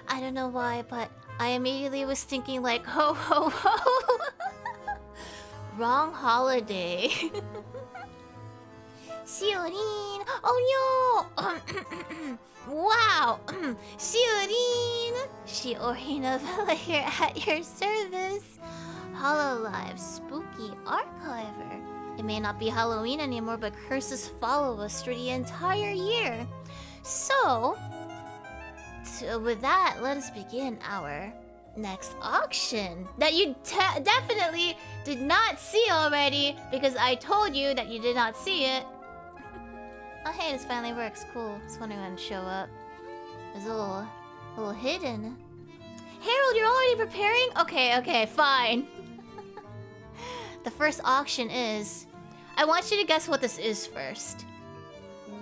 I don't know why, but I immediately was thinking like, ho ho ho. Wrong holiday. Shiorin! Oh no! Wow! Shiorin! Shiorin of here at your service. Hololive Spooky Archiver. It may not be Halloween anymore, but curses follow us through the entire year. So with that, let us begin our next auction that you definitely did not see already because I told you that you did not see it. Oh hey, this finally works. Cool. Just wondering when to show up. It's a little hidden. Harold, you're already preparing? Okay, fine. The first auction is... I want you to guess what this is first.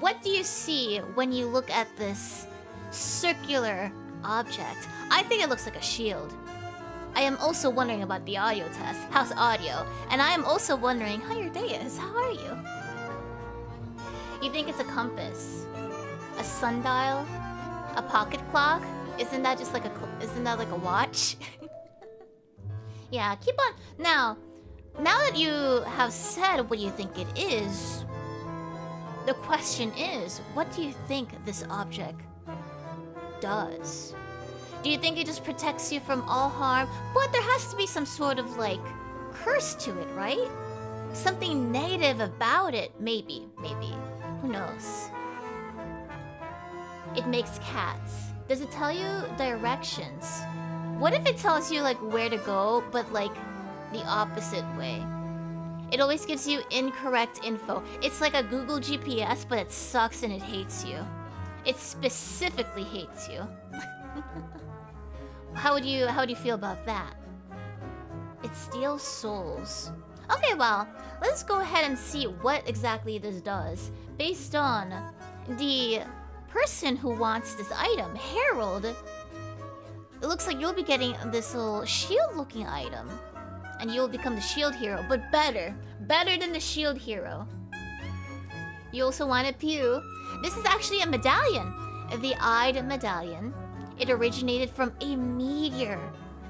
What do you see when you look at this circular object? I think it looks like a shield. I am also wondering about the audio test. How's audio? And I am also wondering how your day is. How are you? You think it's a compass? A sundial? A pocket clock? Isn't that just like isn't that like a watch? Yeah, keep on. Now that you have said what you think it is, the question is, what do you think this object does? Do you think it just protects you from all harm? But there has to be some sort of like curse to it, right? Something negative about it, maybe. Who knows? It makes cats. Does it tell you directions? What if it tells you like where to go, but like the opposite way? It always gives you incorrect info. It's like a Google GPS, but it sucks and it hates you. It specifically hates you. How would you feel about that? It steals souls. Okay, well, let's go ahead and see what exactly this does based on the person who wants this item, Harold. It looks like you'll be getting this little shield-looking item, and you'll become the shield hero, but better than the shield hero. You also want a pew. This is actually a medallion, the eyed medallion. It originated from a meteor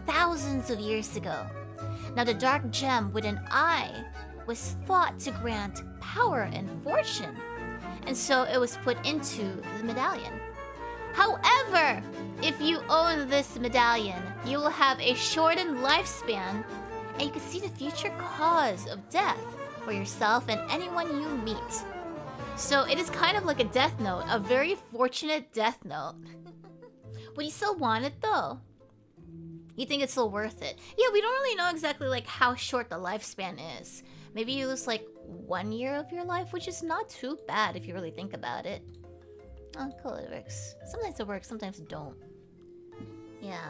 thousands of years ago. Now, the dark gem with an eye was thought to grant power and fortune, and so it was put into the medallion. However, if you own this medallion, you will have a shortened lifespan, and you can see the future cause of death for yourself and anyone you meet. So it is kind of like a death note, a very fortunate death note. Would you still want it though? You think it's still worth it? Yeah, we don't really know exactly like how short the lifespan is. Maybe you lose like 1 year of your life, which is not too bad if you really think about it. Oh, cool, it works. Sometimes it works, sometimes it don't. Yeah.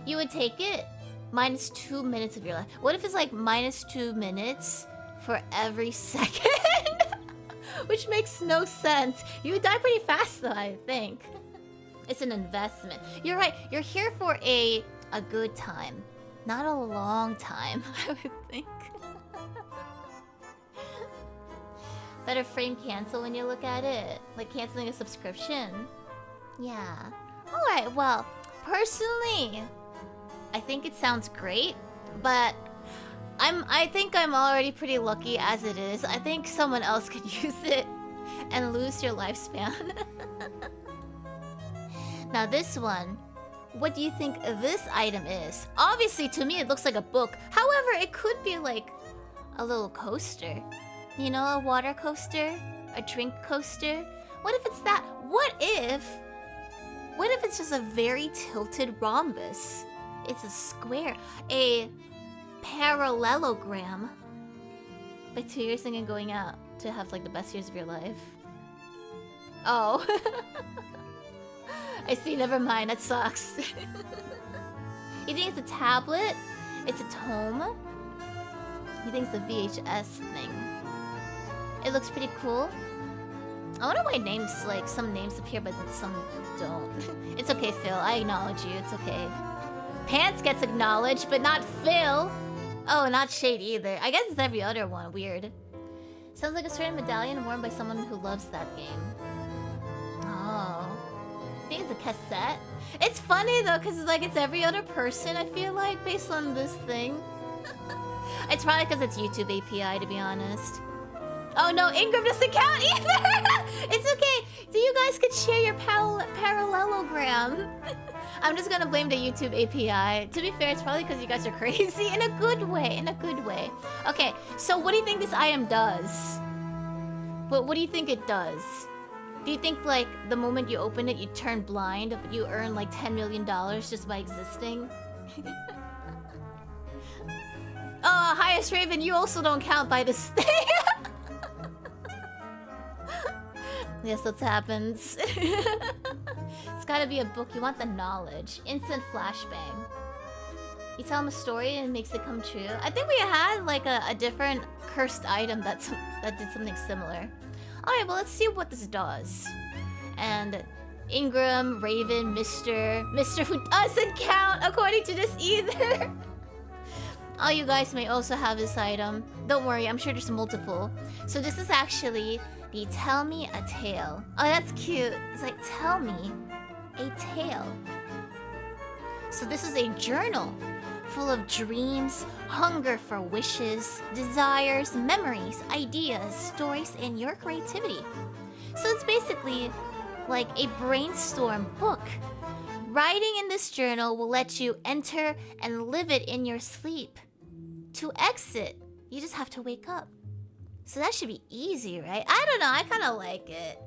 You would take it? Minus 2 minutes of your life. What if it's like minus 2 minutes for every second? Which makes no sense. You would die pretty fast though, I think. It's an investment. You're right, you're here for a good time. Not a long time, I would think. Better frame cancel when you look at it. Like canceling a subscription. Yeah. Alright, well, personally, I think it sounds great, but I think I'm already pretty lucky as it is. I think someone else could use it and lose your lifespan. Now this one, what do you think this item is? Obviously, to me, it looks like a book. However, it could be like a little coaster. You know, a water coaster? A drink coaster? What if it's that? What if it's just a very tilted rhombus? It's a square. A parallelogram. By 2 years thinking going out to have like the best years of your life. Oh. I see, never mind, that sucks. You think it's a tablet? It's a tome? You think it's a VHS thing? It looks pretty cool. I wonder why names, like, some names appear but some don't. It's okay, Phil, I acknowledge you, it's okay. Pants gets acknowledged, but not Phil! Oh, not Shade either. I guess it's every other one, weird. Sounds like a certain medallion worn by someone who loves that game. Oh. I think it's a cassette. It's funny though, because like it's every other person, I feel like, based on this thing. It's probably because it's YouTube API, to be honest. Oh no, Ingram doesn't count either! It's okay. So you guys could share your parallelogram. I'm just gonna blame the YouTube API. To be fair, it's probably because you guys are crazy. In a good way, in a good way. Okay, so what do you think this item does? What do you think it does? Do you think, like, the moment you open it, you turn blind, but you earn, like, $10 million just by existing? Oh, Highest Raven, you also don't count by this thing! Yes, that happens. It's gotta be a book. You want the knowledge. Instant flashbang. You tell him a story and it makes it come true. I think we had, like, a different cursed item that did something similar. Alright, well, let's see what this does. And Ingram, Raven, Mr. who doesn't count according to this either. All you guys may also have this item. Don't worry, I'm sure there's multiple. So this is actually the Tell Me a Tale. Oh, that's cute. It's like, tell me a tale. So this is a journal full of dreams, hunger for wishes, desires, memories, ideas, stories, and your creativity. So it's basically like a brainstorm book. Writing in this journal will let you enter and live it in your sleep. To exit, you just have to wake up. So that should be easy, right? I don't know, I kind of like it.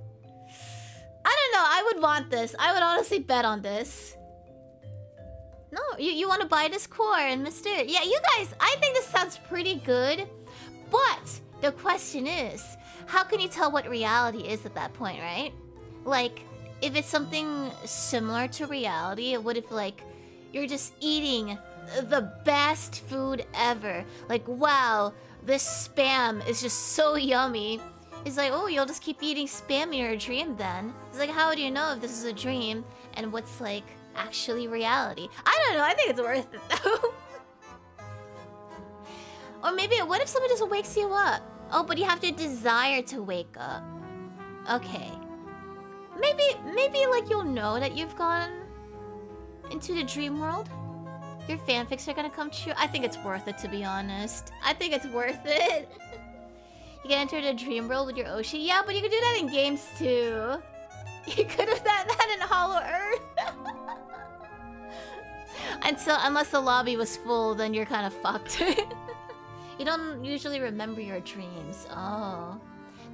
I don't know, I would want this. I would honestly bet on this. No, you want to buy this core and Mr. Yeah, you guys, I think this sounds pretty good. But the question is, how can you tell what reality is at that point, right? Like, if it's something similar to reality, what if, like, you're just eating the best food ever? Like, wow, this spam is just so yummy. It's like, oh, you'll just keep eating spam in your dream then. It's like, how do you know if this is a dream and what's, like, actually reality? I don't know, I think it's worth it though. Or maybe, what if someone just wakes you up? Oh, but you have to desire to wake up. Okay. Maybe like you'll know that you've gone into the dream world. Your fanfics are gonna come true. I think it's worth it, to be honest. I think it's worth it. You can enter the dream world with your Oshi. Yeah, but you can do that in games too. You could have done that in Hollow Earth. Unless the lobby was full, then you're kind of fucked. You don't usually remember your dreams. Oh.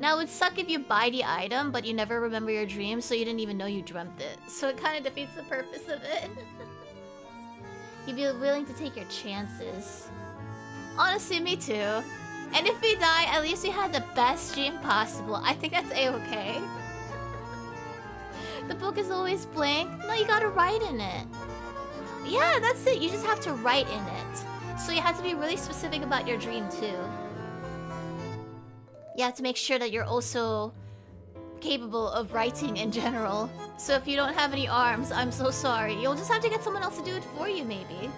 Now, it would suck if you buy the item, but you never remember your dreams, so you didn't even know you dreamt it. So it kind of defeats the purpose of it. You'd be willing to take your chances. Honestly, me too. And if we die, at least we had the best dream possible. I think that's a-okay. The book is always blank. No, you gotta write in it. Yeah, that's it. You just have to write in it. So you have to be really specific about your dream too. You have to make sure that you're also capable of writing in general. So if you don't have any arms, I'm so sorry. You'll just have to get someone else to do it for you, maybe.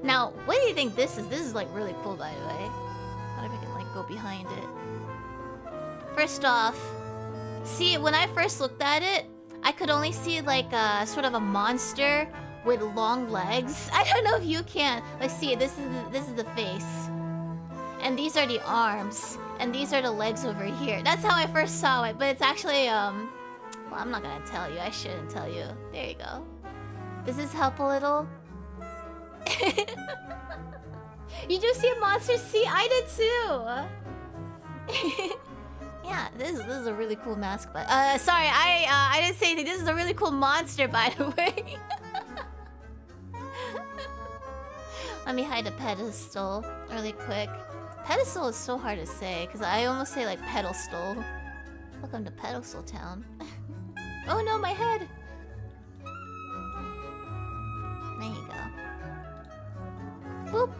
Now, what do you think this is? This is like really cool, by the way. I wonder if I can like go behind it. First off, see, when I first looked at it, I could only see like a sort of a monster with long legs. I don't know if you can. Like, see, this is the face. And these are the arms. And these are the legs over here. That's how I first saw it. But it's actually, well, I'm not gonna tell you. I shouldn't tell you. There you go. Does this help a little? You do see a monster? See, I did too. Yeah, this is a really cool mask. But sorry, I didn't say anything. This is a really cool monster, by the way. Let me hide the pedestal really quick. Pedestal is so hard to say because I almost say like pedestal. Welcome to Pedestal Town. Oh no, my head. There you go. Boop.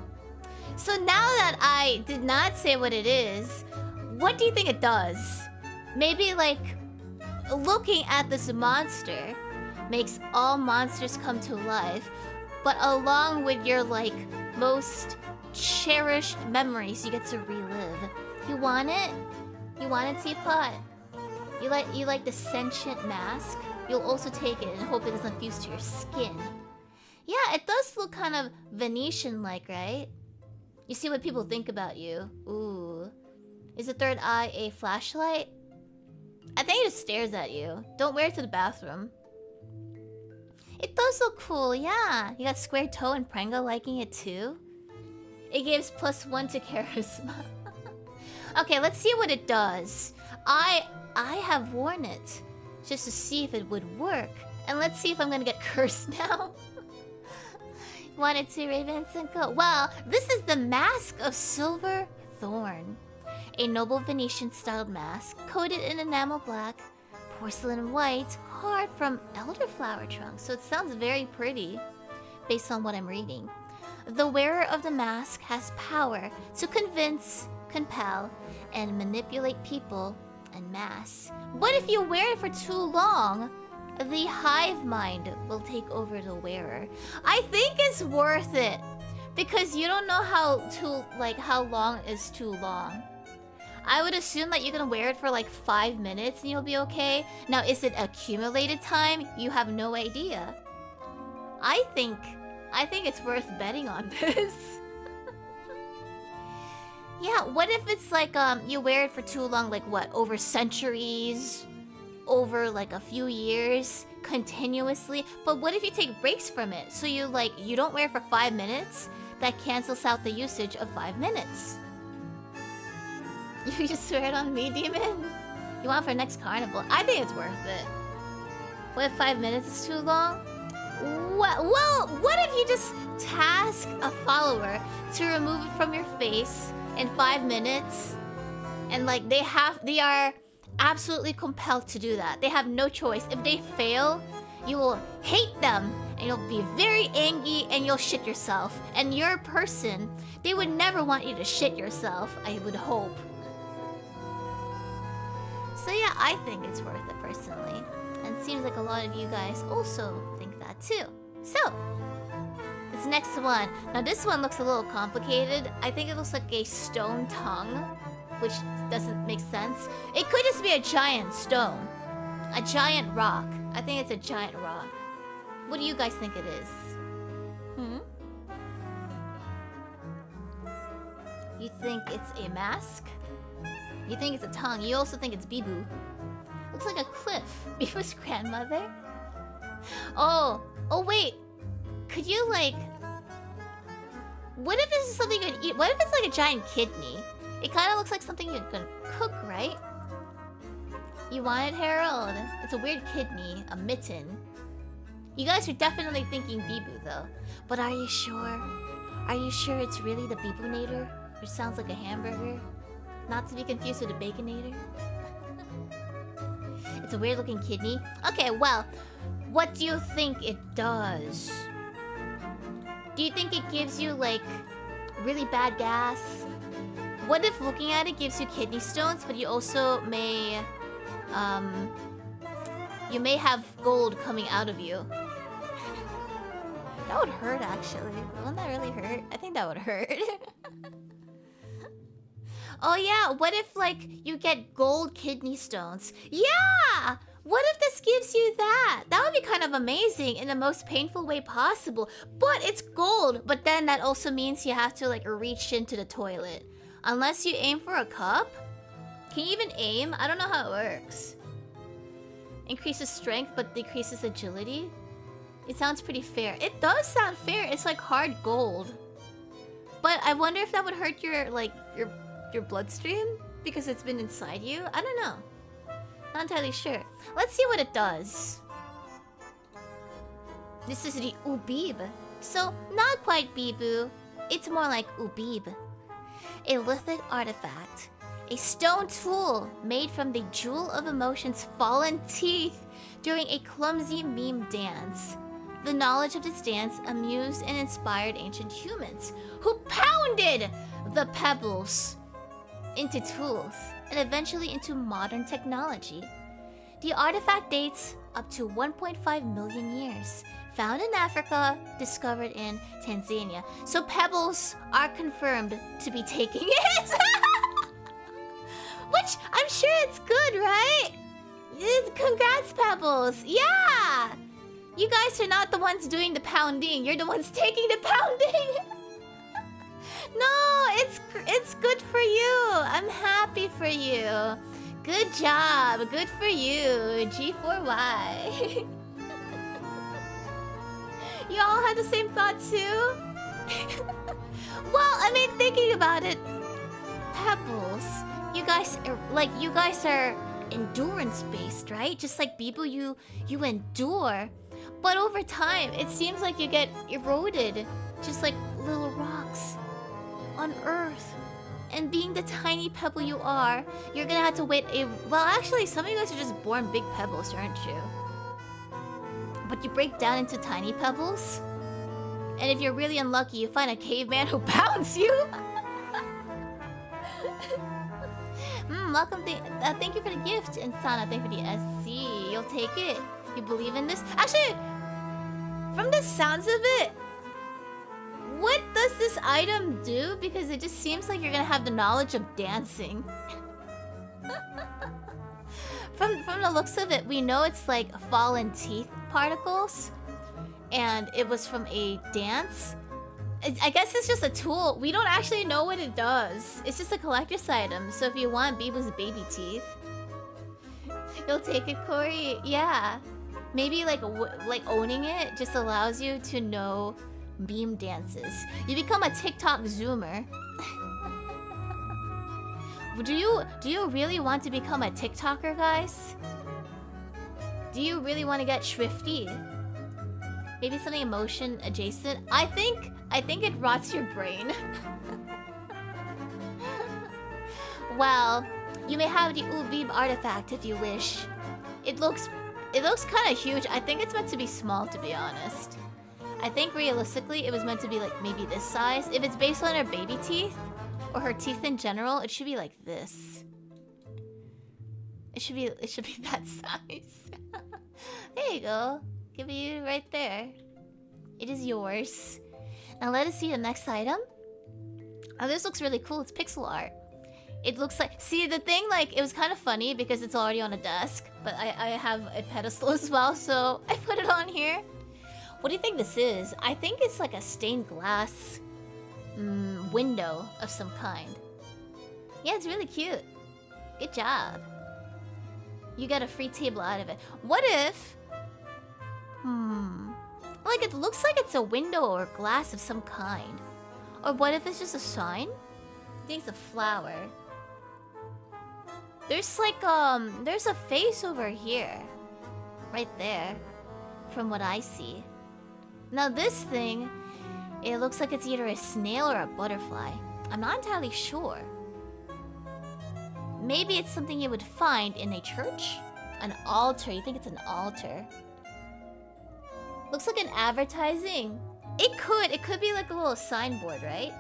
So now that I did not say what it is, what do you think it does? Maybe like looking at this monster makes all monsters come to life, but along with your like most cherished memories you get to relive. You want it? You want it, Teapot? You like the sentient mask? you'll also take it and hope it doesn't fuse to your skin. Yeah, it does look kind of Venetian-like, right? You see what people think about you. Ooh. Is the third eye a flashlight? I think it just stares at you. Don't wear it to the bathroom. It does look cool, yeah. You got square toe and Prango liking it too. It gives +1 to charisma. Okay, let's see what it does. I have worn it just to see if it would work. And let's see if I'm gonna get cursed now. 1 and 2 ravens and go. Well, this is the Mask of Silver Thorn. A noble Venetian-styled mask, coated in enamel black, porcelain white, carved from elderflower trunks. So it sounds very pretty, based on what I'm reading. The wearer of the mask has power to convince, compel, and manipulate people en masse. But if you wear it for too long, the hive mind will take over the wearer. I think it's worth it, because you don't know how long is too long. I would assume that you're gonna wear it for like 5 minutes and you'll be okay. Now, is it accumulated time? You have no idea. I think it's worth betting on this. Yeah, what if it's like you wear it for too long, like what, over centuries, over like a few years, continuously? But what if you take breaks from it? So you don't wear it for 5 minutes, that cancels out the usage of 5 minutes. You just wear it on me, demon? You want it for next carnival? I think it's worth it. What if 5 minutes is too long? Well, what if you just task a follower to remove it from your face in 5 minutes? And like they are absolutely compelled to do that. They have no choice. If they fail, you will hate them and you'll be very angry and you'll shit yourself. And your person, they would never want you to shit yourself, I would hope. So yeah, I think it's worth it personally. And it seems like a lot of you guys also think that too. So, this next one. Now this one looks a little complicated. I think it looks like a stone tongue, which doesn't make sense. It could just be a giant stone. A giant rock. I think it's a giant rock. What do you guys think it is? You think it's a mask? You think it's a tongue. You also think it's Bibu. Looks like a cliff. Bibu's grandmother? Oh wait. Could you like... What if this is something you can eat? What if it's like a giant kidney? It kind of looks like something you can cook, right? You want it, Harold? It's a weird kidney. A mitten. You guys are definitely thinking Bibu though. But are you sure? Are you sure it's really the Bibunator? Which sounds like a hamburger? Not to be confused with a Baconator. It's a weird looking kidney. Okay, well, what do you think it does? Do you think it gives you like really bad gas? What if looking at it gives you kidney stones, but you also may you may have gold coming out of you? That would hurt actually. Wouldn't that really hurt? I think that would hurt. Oh yeah, what if like you get gold kidney stones? Yeah! What if this gives you that? That would be kind of amazing in the most painful way possible. But it's gold, but then that also means you have to like reach into the toilet. Unless you aim for a cup? Can you even aim? I don't know how it works. Increases strength but decreases agility? It sounds pretty fair. It does sound fair. It's like hard gold. But I wonder if that would hurt your bloodstream because it's been inside you. I don't know. Not entirely sure. Let's see what it does. This is the oobib. So not quite Bibu. It's more like oobib. A lithic artifact. A stone tool made from the jewel of emotion's fallen teeth during a clumsy meme dance. The knowledge of this dance amused and inspired ancient humans who pounded the pebbles into tools and eventually into modern technology. The artifact dates up to 1.5 million years. Found in Africa, discovered in Tanzania. So pebbles are confirmed to be taking it. Which I'm sure it's good, right? Congrats, Pebbles! Yeah! You guys are not the ones doing the pounding. You're the ones taking the pounding. No, it's good for you. I'm happy for you. Good job. Good for you. G4Y. You all had the same thought too? Well, I mean, thinking about it, Pebbles, you guys are endurance based, right? Just like people you endure. But over time, it seems like you get eroded, just like little rocks on Earth. And being the tiny pebble you are, you're gonna have to wait well, actually, some of you guys are just born big pebbles, aren't you? But you break down into tiny pebbles. And if you're really unlucky, you find a caveman who pounds you. Welcome. Thank you for the gift, Insana. Thank you for the SC. You'll take it. You believe in this? Actually, from the sounds of it, what does this item do? Because it just seems like you're gonna have the knowledge of dancing. From the looks of it, we know it's like fallen teeth particles, and it was from a dance. I guess it's just a tool. We don't actually know what it does. It's just a collector's item. So if you want Bibu's baby teeth, you'll take it, Corey. Yeah, maybe like owning it just allows you to know beam dances. You become a TikTok zoomer. Do you really want to become a TikToker, guys? Do you really want to get shrifty? Maybe something emotion adjacent. I think it rots your brain. Well, you may have the oobib artifact if you wish. It looks kind of huge. I think it's meant to be small, to be honest. I think realistically it was meant to be like maybe this size. If it's based on her baby teeth or her teeth in general, it should be like this. It should be that size. There you go. Give you right there. It is yours. Now let us see the next item. Oh, this looks really cool. It's pixel art. It looks like... See, the thing, like, it was kind of funny because it's already on a desk. But I have a pedestal as well, so I put it on here. What do you think this is? I think it's like a stained glass window of some kind. Yeah, it's really cute. Good job. You get a free table out of it. What if... Like, it looks like it's a window or glass of some kind. Or what if it's just a sign? I think it's a flower. There's like, there's a face over here. Right there. From what I see. Now this thing, it looks like it's either a snail or a butterfly. I'm not entirely sure. Maybe it's something you would find in a church? An altar. You think it's an altar? Looks like an advertising. It could be like a little signboard, right?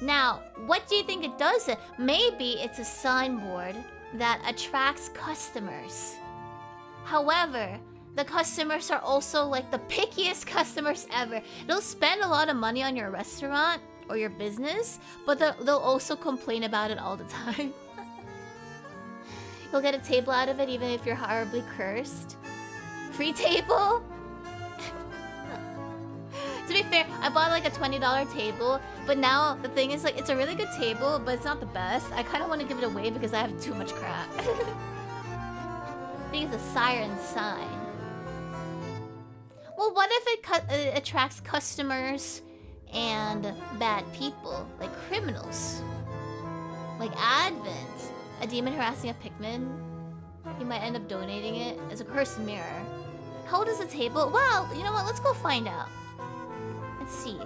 Now, what do you think it does? Maybe it's a signboard that attracts customers. However, the customers are also like the pickiest customers ever. They'll spend a lot of money on your restaurant or your business, but they'll also complain about it all the time. You'll get a table out of it even if you're horribly cursed. Free table? To be fair, I bought like a $20 table, but now the thing is like it's a really good table, but it's not the best. I kind of want to give it away because I have too much crap. I think it's a siren sign. Well, what if it attracts customers and bad people, like criminals? Like Advent, a demon harassing a Pikmin. You might end up donating it as a cursed mirror. How old is the table? Well, you know what? Let's go find out. Let's see.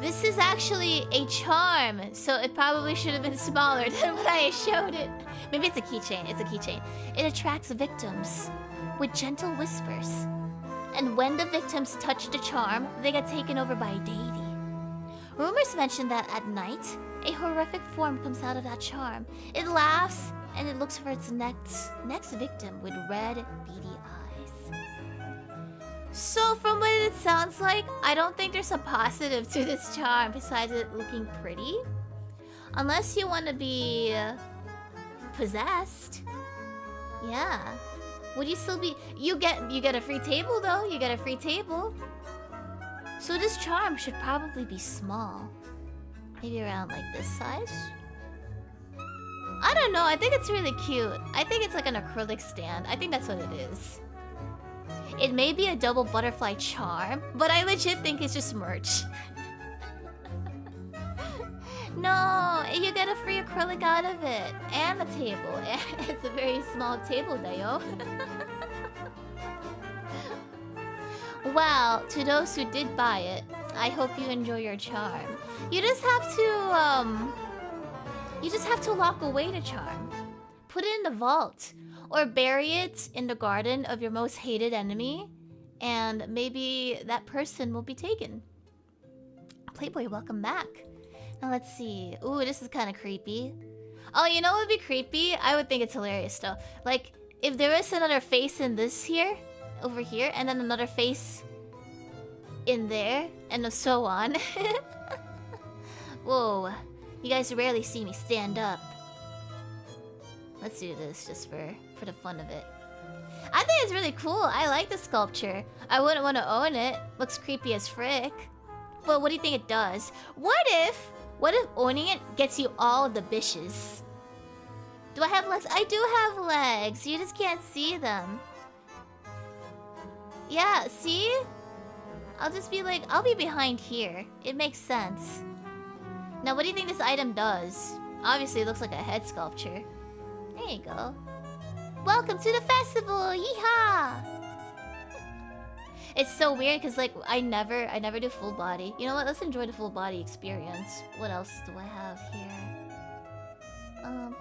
This is actually a charm, so it probably should have been smaller than what I showed it. Maybe it's a keychain. It's a keychain. It attracts victims with gentle whispers. And when the victims touch the charm, they get taken over by a deity. Rumors mention that at night, a horrific form comes out of that charm. It laughs, and it looks for its next victim with red, beady eyes. So from what it sounds like, I don't think there's a positive to this charm besides it looking pretty. Unless you want to be possessed. Yeah. Would you still be... You get a free table, though. You get a free table. So this charm should probably be small. Maybe around, like, this size? I don't know. I think it's really cute. I think it's like an acrylic stand. I think that's what it is. It may be a double butterfly charm, but I legit think it's just merch. No, you get a free acrylic out of it. And a table. It's a very small table, Dayo. Well, to those who did buy it, I hope you enjoy your charm. You just have to lock away the charm. Put it in the vault. Or bury it in the garden of your most hated enemy. And maybe that person will be taken. Playboy, welcome back. Now let's see. Ooh, this is kind of creepy. Oh, you know what would be creepy? I would think it's hilarious though. Like, if there is another face in this here, over here, and then another face in there, and so on. Whoa. You guys rarely see me stand up. Let's do this just for the fun of it. I think it's really cool. I like the sculpture. I wouldn't want to own it. Looks creepy as frick. But what do you think it does? What if owning it gets you all of the bishes? Do I have legs? I do have legs. You just can't see them. Yeah, see? I'll just be like, I'll be behind here. It makes sense. Now, what do you think this item does? Obviously, it looks like a head sculpture. There you go. Welcome to the festival! Yeehaw! It's so weird because like I never do full body. You know what? Let's enjoy the full body experience. What else do I have here? How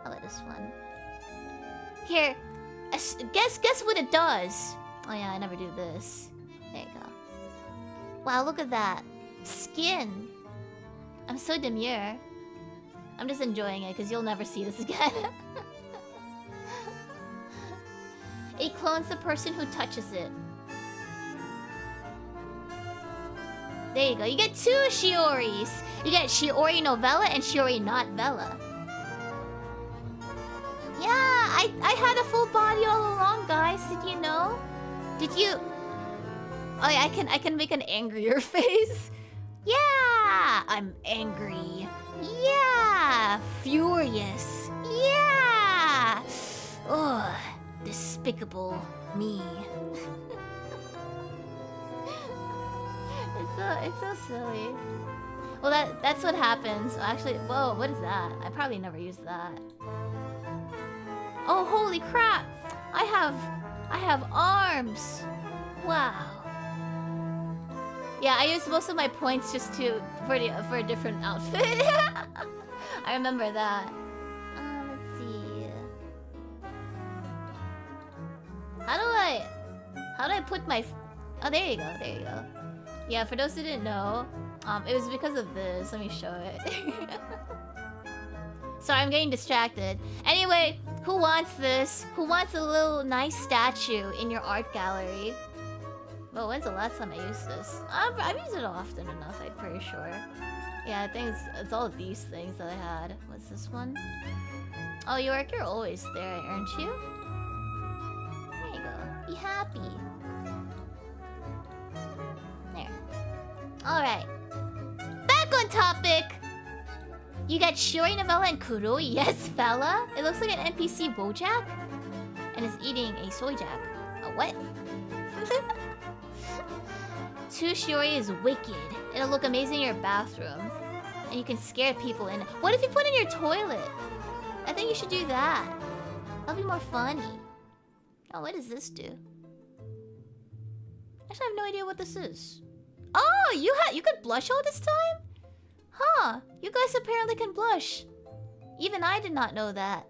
about this one? Here, guess what it does. Oh yeah, I never do this. There you go. Wow, look at that skin. I'm so demure. I'm just enjoying it because you'll never see this again. It clones the person who touches it. There you go. You get 2 Shioris. You get Shiori Novella and Shiori Not Vella. Yeah, I had a full body all along, guys. Did you know? Did you? Oh yeah, I can make an angrier face. Yeah, I'm angry. Yeah, furious. Yeah. Ugh, despicable me. It's so silly. Well, that's what happens. Actually, whoa, what is that? I probably never used that. Oh, holy crap! I have arms. Wow. Yeah, I used most of my points just for a different outfit. I remember that. Let's see. How do I put my? Oh, there you go. There you go. Yeah, for those who didn't know, it was because of this. Let me show it. Sorry, I'm getting distracted. Anyway, who wants this? Who wants a little nice statue in your art gallery? Well, when's the last time I used this? I've used it often enough, I'm pretty sure. Yeah, I think it's all of these things that I had. What's this one? Oh, York, you're always there, aren't you? There you go. Be happy. There. Alright. Back on topic! You got Shiori Novella and Kuroi. Yes, fella. It looks like an NPC Bojack. And is eating a soy jack. A what? 2 Shiori is wicked. It'll look amazing in your bathroom. And you can scare people in it. What if you put it in your toilet? I think you should do that. That'll be more funny. Oh, what does this do? Actually, I have no idea what this is. Oh, you could blush all this time? Huh, you guys apparently can blush. Even I did not know that.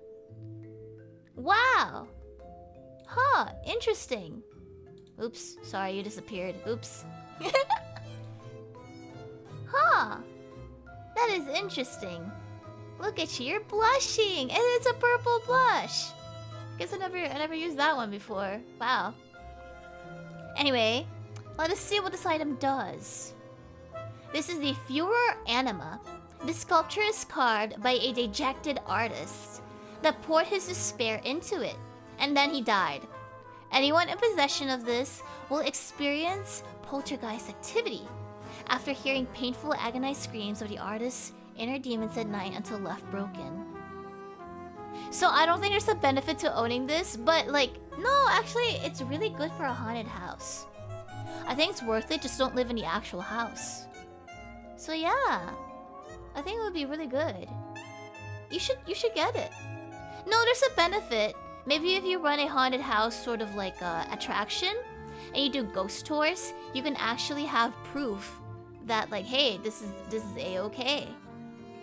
Wow. Huh, interesting. Oops, sorry, you disappeared. Oops. Huh. That is interesting. Look at you, you're blushing, and it's a purple blush. Guess I never used that one before. Wow. Anyway, let us see what this item does. This is the Furor Anima. This sculpture is carved by a dejected artist. that poured his despair into it, and then he died. Anyone in possession of this will experience poltergeist activity after hearing painful, agonized screams of the artist's inner demons at night until left broken. So I don't think there's a benefit to owning this, but like, no, actually, it's really good for a haunted house. I think it's worth it, just don't live in the actual house. So yeah, I think it would be really good. You should get it. No, there's a benefit. Maybe if you run a haunted house sort of like attraction, and you do ghost tours, you can actually have proof that like, hey, this is a-okay.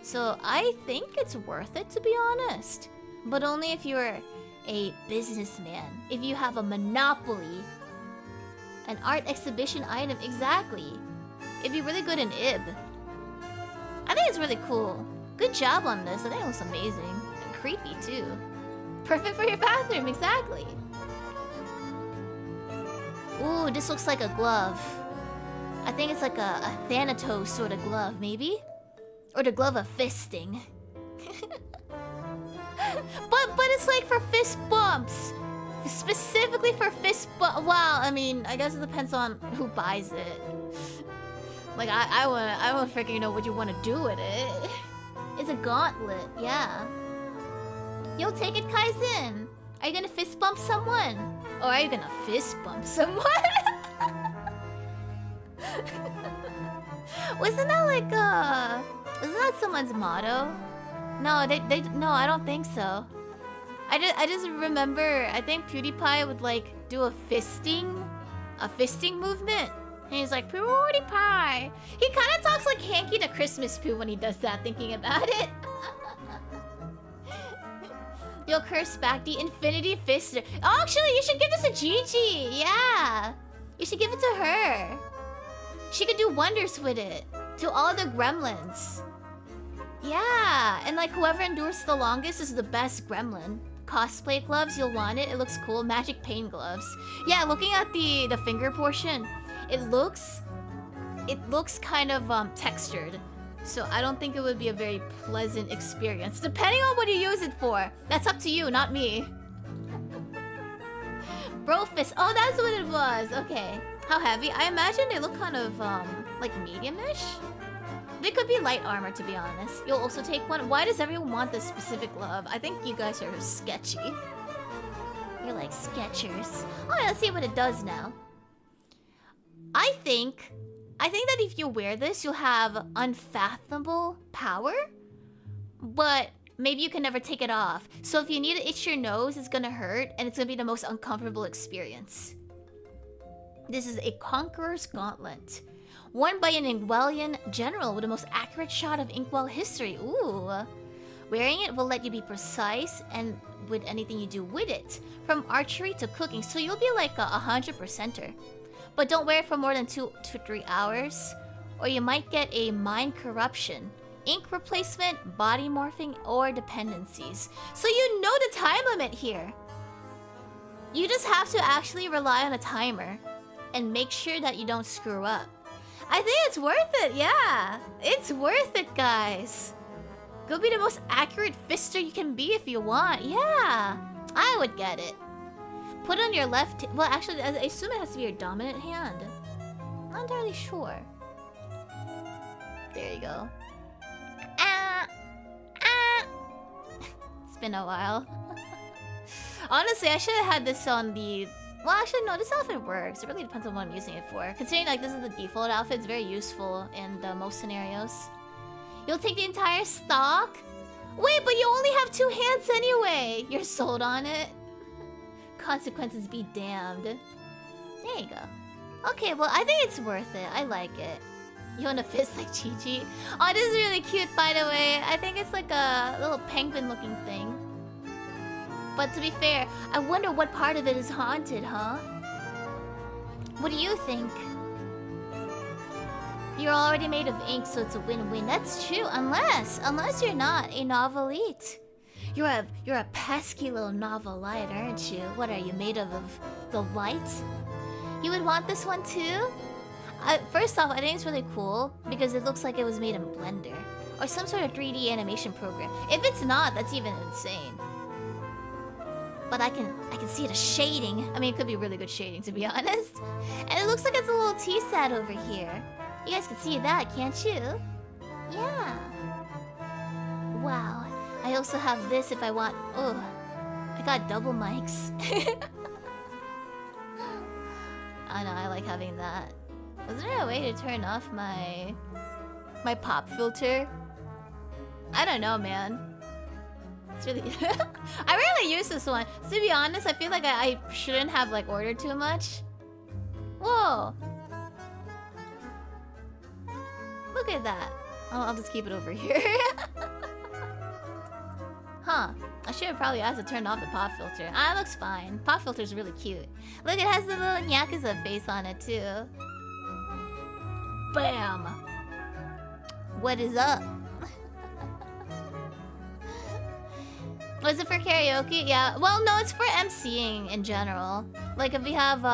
So I think it's worth it, to be honest. But only if you're a businessman. If you have a monopoly, an art exhibition item, exactly. It'd be really good in IB. I think it's really cool. Good job on this. I think it looks amazing. And creepy too. Perfect for your bathroom, exactly. Ooh, this looks like a glove. I think it's like a Thanatos sort of glove, maybe? Or the glove of fisting. but it's like for fist bumps. Specifically for fist bump. Wow, I mean, I guess it depends on who buys it. Like, I wanna freaking know what you want to do with it. It's a gauntlet, yeah. You'll take it, Kaizen. Are you gonna fist bump someone? Or are you gonna fist bump someone? Wasn't that like wasn't that someone's motto? No, no, I don't think so. I just remember, I think PewDiePie would like do a fisting movement. And he's like, PewDiePie. He kind of talks like Hanky the Christmas Poo when he does that, thinking about it. You'll curse back the Infinity Fister. Oh, actually, you should give this to Gigi. Yeah. You should give it to her. She could do wonders with it. To all the gremlins. Yeah. And like whoever endures the longest is the best gremlin. Cosplay gloves, you'll want it. It looks cool. Magic pain gloves. Yeah, looking at the finger portion, it looks kind of textured. So I don't think it would be a very pleasant experience. Depending on what you use it for. That's up to you, not me. Brofist. Oh, that's what it was. Okay. How heavy? I imagine they look kind of like medium-ish. They could be light armor, to be honest. You'll also take one. Why does everyone want this specific glove? I think you guys are sketchy. You're like sketchers. Oh, yeah, let's see what it does now. I think that if you wear this, you'll have unfathomable power. But maybe you can never take it off. So if you need to itch your nose, it's gonna hurt. And it's gonna be the most uncomfortable experience. This is a Conqueror's Gauntlet. Worn by an Ingwellian general with the most accurate shot of Inkwell history. Ooh. Wearing it will let you be precise and with anything you do with it. From archery to cooking. So you'll be like a 100%er. But don't wear it for more than 2 to 3 hours. Or you might get a mind corruption, ink replacement, body morphing, or dependencies. So you know the time limit here. You just have to actually rely on a timer. And make sure that you don't screw up. I think it's worth it, yeah. It's worth it, guys. Go be the most accurate fister you can be if you want. Yeah, I would get it. Put it on your left... Well, actually, I assume it has to be your dominant hand. Not entirely sure. There you go. It's been a while. Honestly, I should have had this on the... Well, actually, no, this outfit works. It really depends on what I'm using it for. Considering, like, this is the default outfit, it's very useful in most scenarios. You'll take the entire stock? Wait, but you only have 2 hands anyway! You're sold on it? Consequences be damned. There you go. Okay, well, I think it's worth it. I like it. You want a fist like Chi-Chi? Oh, this is really cute, by the way. I think it's like a little penguin-looking thing. But to be fair, I wonder what part of it is haunted, huh? What do you think? You're already made of ink, so it's a win-win. That's true, unless you're not a novelite. You're a pesky little novelite, aren't you? What are you made of the light? You would want this one too? First off, I think it's really cool because it looks like it was made in Blender or some sort of 3D animation program. If it's not, that's even insane. but I can see the shading. I mean, it could be really good shading, to be honest. And it looks like it's a little tea set over here. You guys can see that, can't you? Yeah. Wow. I also have this if I want... Oh, I got double mics. I know, I like having that. Was there a way to turn off my pop filter? I don't know, man. It's really... I rarely use this one. To be honest, I feel like I shouldn't have like ordered too much. Whoa. Look at that. I'll just keep it over here. Huh. I should have probably asked to turn off the pop filter. Ah, it looks fine. Pop filter's really cute. Look, it has the little Yakuza face on it too. Bam! What is up? Was it for karaoke? Yeah. Well, no, it's for MCing in general. Like, if we have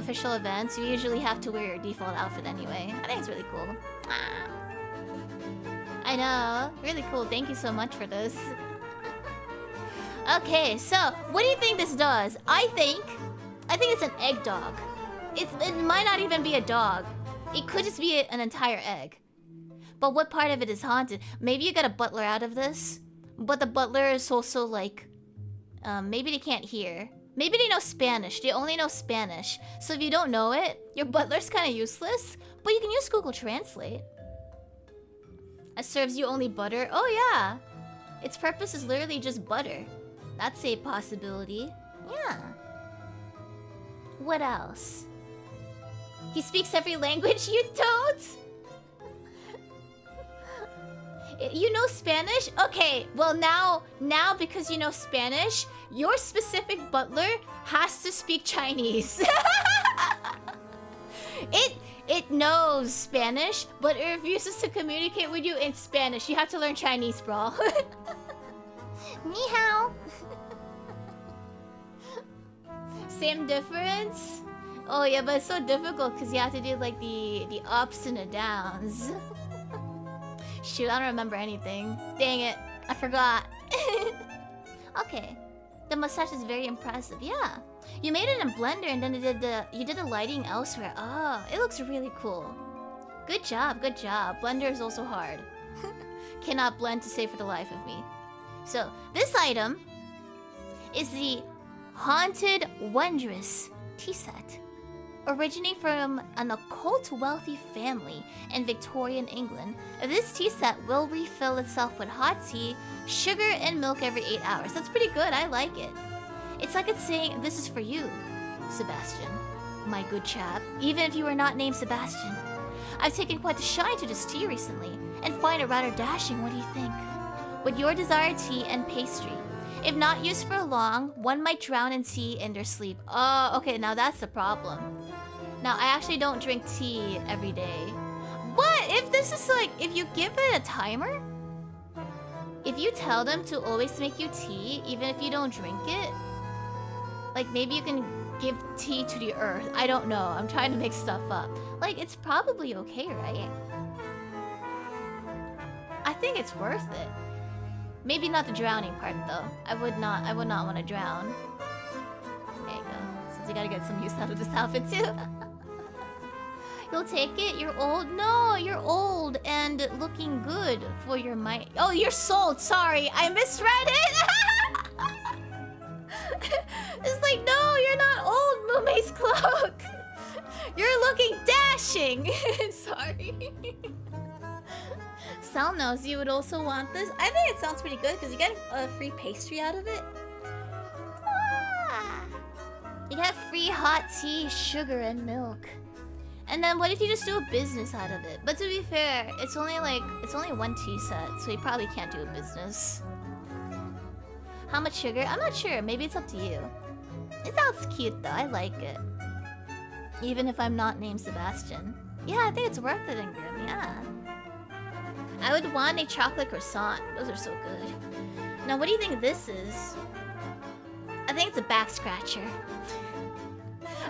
official events, you usually have to wear your default outfit anyway. I think it's really cool. Ah. I know. Really cool. Thank you so much for this. Okay, so what do you think this does? I think it's an egg dog. It might not even be a dog. It could just be an entire egg. But what part of it is haunted? Maybe you get a butler out of this, but the butler is also like, maybe they can't hear. Maybe they know Spanish. They only know Spanish. So if you don't know it, your butler's kind of useless. But you can use Google Translate. It serves you only butter. Oh yeah, its purpose is literally just butter. That's a possibility. Yeah. What else? He speaks every language. You don't? You know Spanish? Okay, well now because you know Spanish, your specific butler has to speak Chinese. It knows Spanish, but it refuses to communicate with you in Spanish. You have to learn Chinese, bro. Ni hao. Same difference? Oh yeah, but it's so difficult because you have to do like the ups and the downs. Shoot, I don't remember anything. Dang it, I forgot. Okay, the mustache is very impressive. Yeah, you made it in Blender and then you did the lighting elsewhere. Oh, it looks really cool. Good job, good job. Blender is also hard. Cannot blend to save for the life of me. So this item is the Haunted Wondrous tea set. Originating from an occult wealthy family in Victorian England, this tea set will refill itself with hot tea, sugar, and milk every 8 hours. That's pretty good, I like it. It's like it's saying, this is for you, Sebastian, my good chap, even if you are not named Sebastian. I've taken quite the shine to this tea recently, and find it rather dashing. What do you think? With your desired tea and pastry. If not used for long, one might drown in tea in their sleep. Oh, okay, now that's the problem. Now, I actually don't drink tea every day. But if this is like, if you give it a timer, if you tell them to always make you tea, even if you don't drink it, like maybe you can give tea to the earth. I don't know, I'm trying to make stuff up. Like, it's probably okay, right? I think it's worth it. Maybe not the drowning part though. I would not want to drown. There you go. Since you gotta get some use out of this outfit too. You'll take it? You're old? No, you're old and looking good for your mind. Oh, you're sold. Sorry, I misread it. It's like, no, you're not old, Mume's cloak. You're looking dashing. Sorry. Sal knows you would also want this. I think it sounds pretty good because you get a free pastry out of it. Ah. You get free hot tea, sugar, and milk. And then what if you just do a business out of it? But to be fair, it's only one tea set, so you probably can't do a business. How much sugar? I'm not sure. Maybe it's up to you. It sounds cute though. I like it. Even if I'm not named Sebastian. Yeah, I think it's worth it, Ingram. Yeah. I would want a chocolate croissant. Those are so good. Now, what do you think this is? I think it's a back scratcher.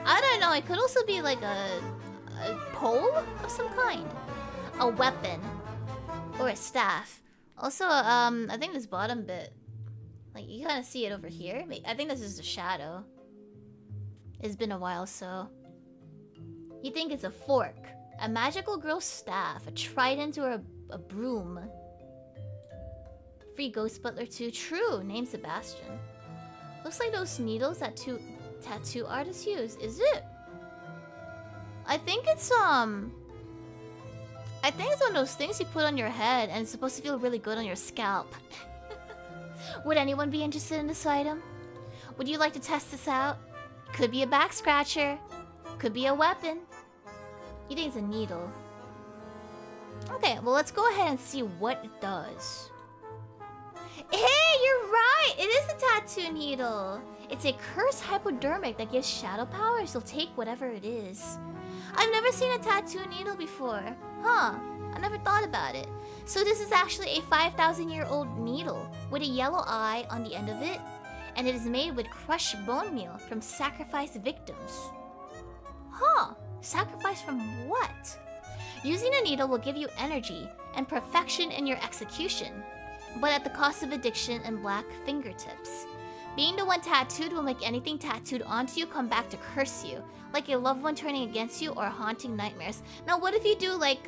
I don't know. It could also be like a pole of some kind. A weapon. Or a staff. Also, I think this bottom bit Like, you kind of see it over here. I think this is the shadow. It's been a while, so... You think it's a fork, a magical girl's staff, a trident, or a broom. Free Ghost Butler 2. True, named Sebastian. Looks like those needles that tattoo artists use. Is it? I think it's one of those things you put on your head and it's supposed to feel really good on your scalp. Would anyone be interested in this item? Would you like to test this out? Could be a back scratcher. Could be a weapon. You think it's a needle? Okay, well let's go ahead and see what it does. Hey, you're right! It is a tattoo needle! It's a cursed hypodermic that gives shadow powers. You'll take whatever it is. I've never seen a tattoo needle before. Huh, I never thought about it. So this is actually a 5,000-year-old needle with a yellow eye on the end of it. And it is made with crushed bone meal from sacrificed victims. Huh, sacrifice from what? Using a needle will give you energy and perfection in your execution, but at the cost of addiction and black fingertips. Being the one tattooed will make anything tattooed onto you come back to curse you, like a loved one turning against you or haunting nightmares. Now, what if you do like,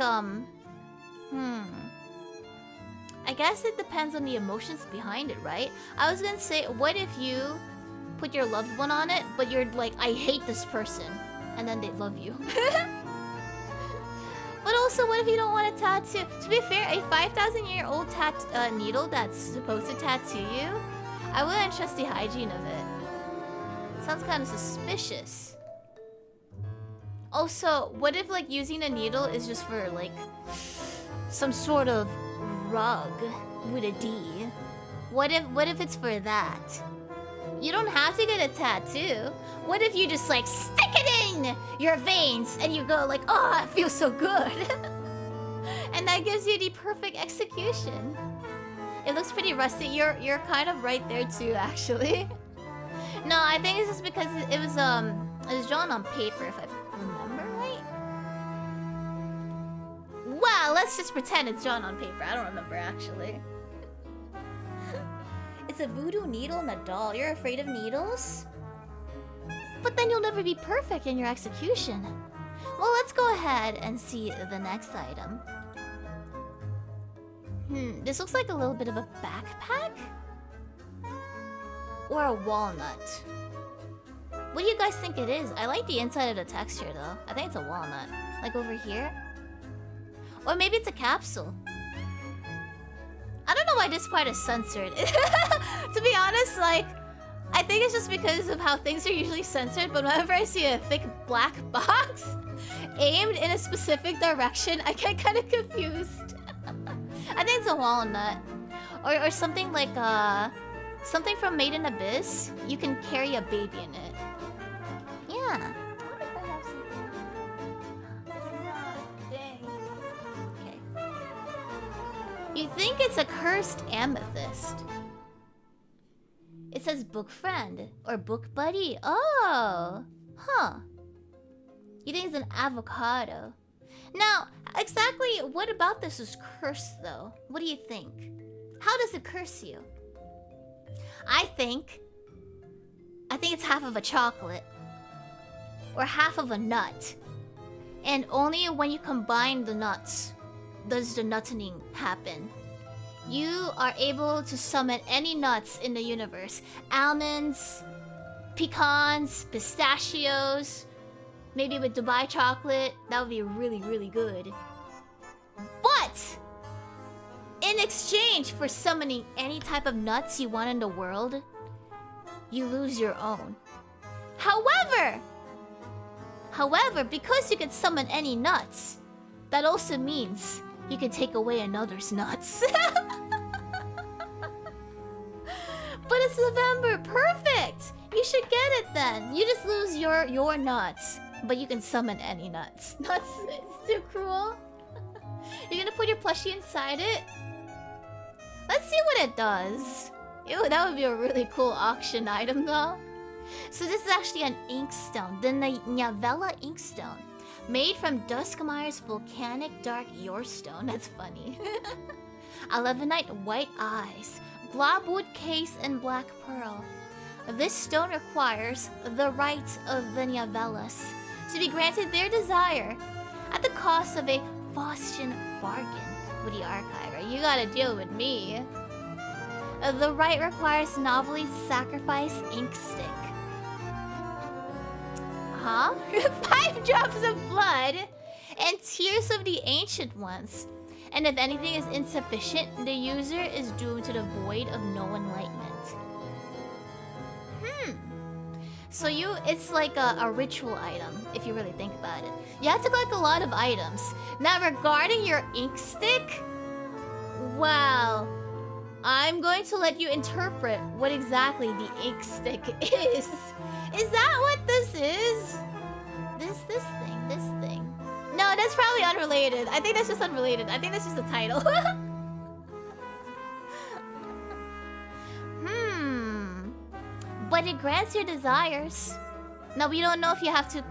I guess it depends on the emotions behind it, right? I was gonna say, what if you put your loved one on it, but you're like, I hate this person, and then they love you. But also, what if you don't want a tattoo? To be fair, a 5,000-year-old needle that's supposed to tattoo you, I wouldn't trust the hygiene of it. Sounds kind of suspicious. Also, what if like using a needle is just for like some sort of rug with a D? What if it's for that? You don't have to get a tattoo. What if you just like stick it in your veins and you go like, oh, it feels so good. And that gives you the perfect execution. It looks pretty rusty. You're kind of right there too, actually. No, I think it's just because it was drawn on paper, if I remember right. Well, let's just pretend it's drawn on paper. I don't remember actually. It's a voodoo needle and a doll. You're afraid of needles? But then you'll never be perfect in your execution. Well, let's go ahead and see the next item. This looks like a little bit of a backpack? Or a walnut? What do you guys think it is? I like the inside of the texture though. I think it's a walnut. Like over here? Or maybe it's a capsule. I don't know why this part is censored. To be honest, like, I think it's just because of how things are usually censored, but whenever I see a thick black box aimed in a specific direction, I get kind of confused. I think it's a walnut. Or something like, something from Made in Abyss. You can carry a baby in it. Yeah. You think it's a cursed amethyst. It says book friend or book buddy. Oh, huh. You think it's an avocado. Now, exactly what about this is cursed though? What do you think? How does it curse you? I think it's half of a chocolate. Or half of a nut. And only when you combine the nuts does the nuttening happen. You are able to summon any nuts in the universe. Almonds, pecans, pistachios, maybe with Dubai chocolate. That would be really, really good. But in exchange for summoning any type of nuts you want in the world, you lose your own. However, because you can summon any nuts, that also means you can take away another's nuts. But it's November, perfect! You should get it then. You just lose your nuts, but you can summon any nuts. Nuts, it's too cruel. You're gonna put your plushie inside it? Let's see what it does. Ew, that would be a really cool auction item though. So this is actually an inkstone, the Nyavella inkstone. Made from Duskmire's volcanic dark yorestone. That's funny. Elevenite white eyes. Blobwood case and black pearl. This stone requires the rights of the Niavelas to be granted their desire at the cost of a Faustian bargain with the archive. Right? You gotta deal with me. The rite requires novelly sacrifice ink stick. Huh? 5 drops of blood and tears of the ancient ones. And if anything is insufficient, the user is doomed to the void of no enlightenment. So it's like a ritual item, if you really think about it. You have to collect a lot of items. Now, regarding your ink stick, well, I'm going to let you interpret what exactly the ink stick is. Is that what this is? This thing. No, that's probably unrelated. I think that's just unrelated. I think that's just the title. But it grants your desires. Now, we don't know if you have to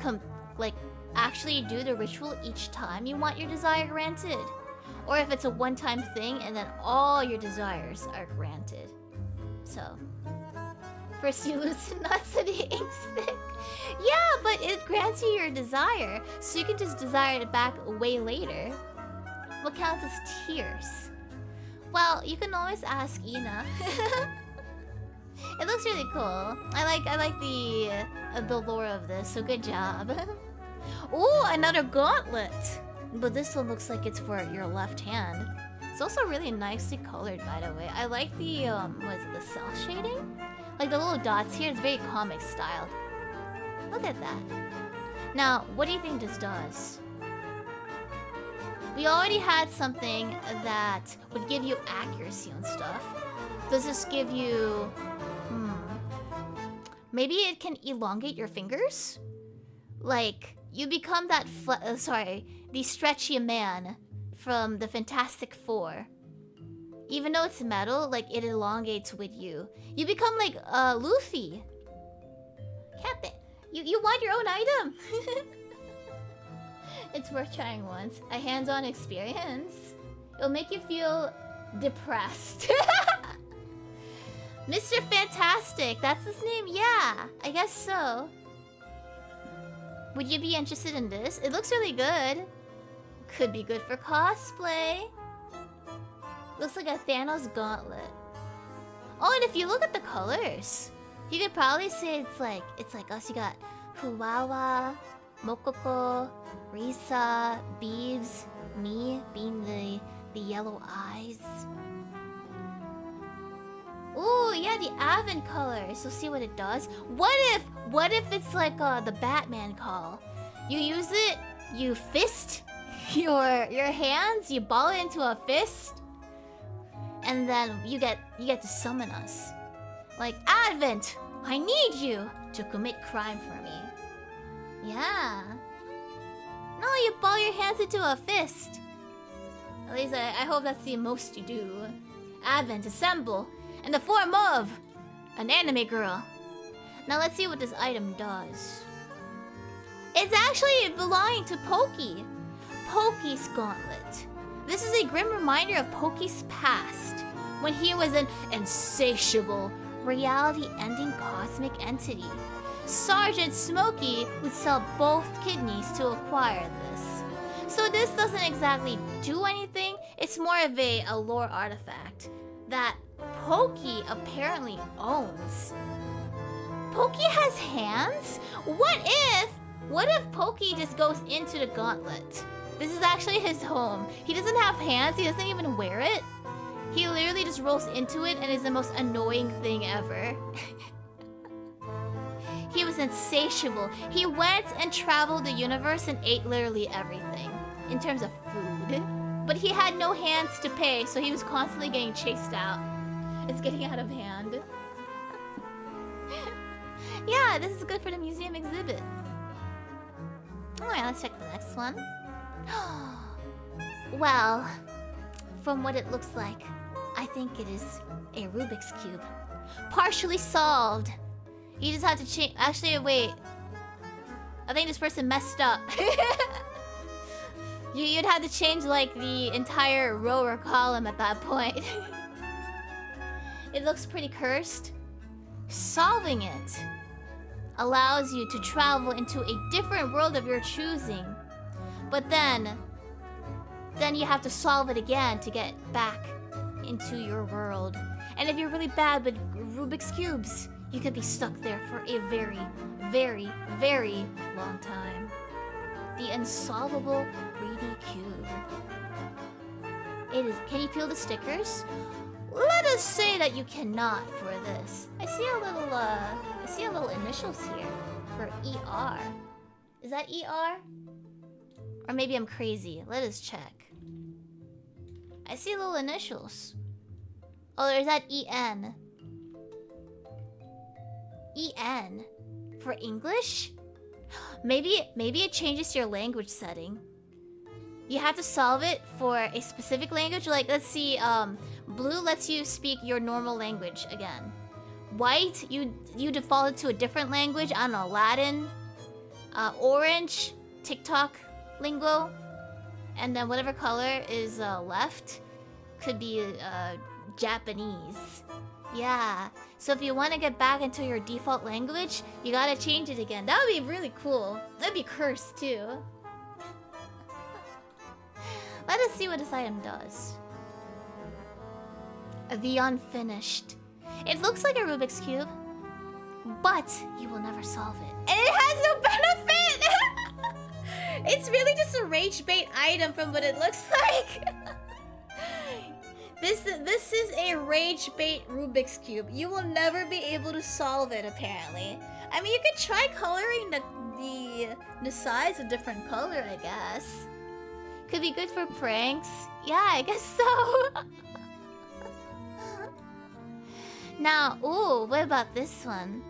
actually do the ritual each time you want your desire granted. Or if it's a one-time thing and then all your desires are granted. So, first you loosen nuts of the ink stick. Yeah, but it grants you your desire, so you can just desire it back way later. What counts as tears? Well, you can always ask Ina. It looks really cool. I like the lore of this, so good job. Ooh, another gauntlet. But this one looks like it's for your left hand. It's also really nicely colored, by the way. I like the what is it, the cell shading? Like the little dots here, it's very comic styled. Look at that. Now, what do you think this does? We already had something that would give you accuracy and stuff. Does this give you... Maybe it can elongate your fingers? Like, you become that the stretchy man from the Fantastic Four. Even though it's metal, like, it elongates with you. You become like Luffy. Captain, you want your own item. It's worth trying once. A hands-on experience. It'll make you feel depressed. Mr. Fantastic, that's his name? Yeah, I guess so. Would you be interested in this? It looks really good. Could be good for cosplay. Looks like a Thanos gauntlet. Oh, and if you look at the colors, you could probably say it's like us. You got Huwawa, Mokoko, Risa, Beeves, me being the yellow eyes. Ooh, yeah, the Advent colors. So see what it does. What if it's like the Batman call? You use it, you fist your hands, you ball it into a fist, and then you get to summon us. Like, Advent, I need you to commit crime for me. Yeah. No, you ball your hands into a fist. At least I hope that's the most you do. Advent, assemble. In the form of an anime girl. Now let's see what this item does. It's actually belonging to Pokey. Pokey's gauntlet. This is a grim reminder of Pokey's past, when he was an insatiable, reality-ending cosmic entity. Sergeant Smokey would sell both kidneys to acquire this. So this doesn't exactly do anything. It's more of a lore artifact that Pokey apparently owns. Pokey has hands? What if Pokey just goes into the gauntlet? This is actually his home. He doesn't have hands, he doesn't even wear it. He literally just rolls into it and is the most annoying thing ever. He was insatiable. He went and traveled the universe and ate literally everything in terms of food. But he had no hands to pay, so he was constantly getting chased out. It's getting out of hand. Yeah, this is good for the museum exhibit. Alright, let's check the next one. Well, from what it looks like, I think it is a Rubik's Cube. Partially solved. You just have to change... Actually, wait. I think this person messed up. You'd have to change, like, the entire row or column at that point. It looks pretty cursed. Solving it allows you to travel into a different world of your choosing. But then you have to solve it again to get back into your world. And if you're really bad with Rubik's Cubes, you could be stuck there for a very, very, very long time. The unsolvable 3D cube. It is. Can you peel the stickers? Let us say that you cannot for this. I see a little initials here for ER. Is that ER? Or maybe I'm crazy. Let us check. I see little initials. Oh, there's that EN. EN for English? Maybe it changes your language setting. You have to solve it for a specific language. Like, let's see, blue lets you speak your normal language again. White, you default it to a different language. I don't know, Latin. Orange, TikTok lingo. And then whatever color is left could be Japanese. Yeah. So if you want to get back into your default language, you gotta change it again. That would be really cool. That'd be cursed too. Let us see what this item does. The unfinished. It looks like a Rubik's Cube, but you will never solve it. And it has no benefit! It's really just a rage bait item from what it looks like. This is a rage bait Rubik's Cube. You will never be able to solve it, apparently. I mean, you could try coloring the size a different color, I guess. Could be good for pranks. Yeah, I guess so. Now, ooh, what about this one?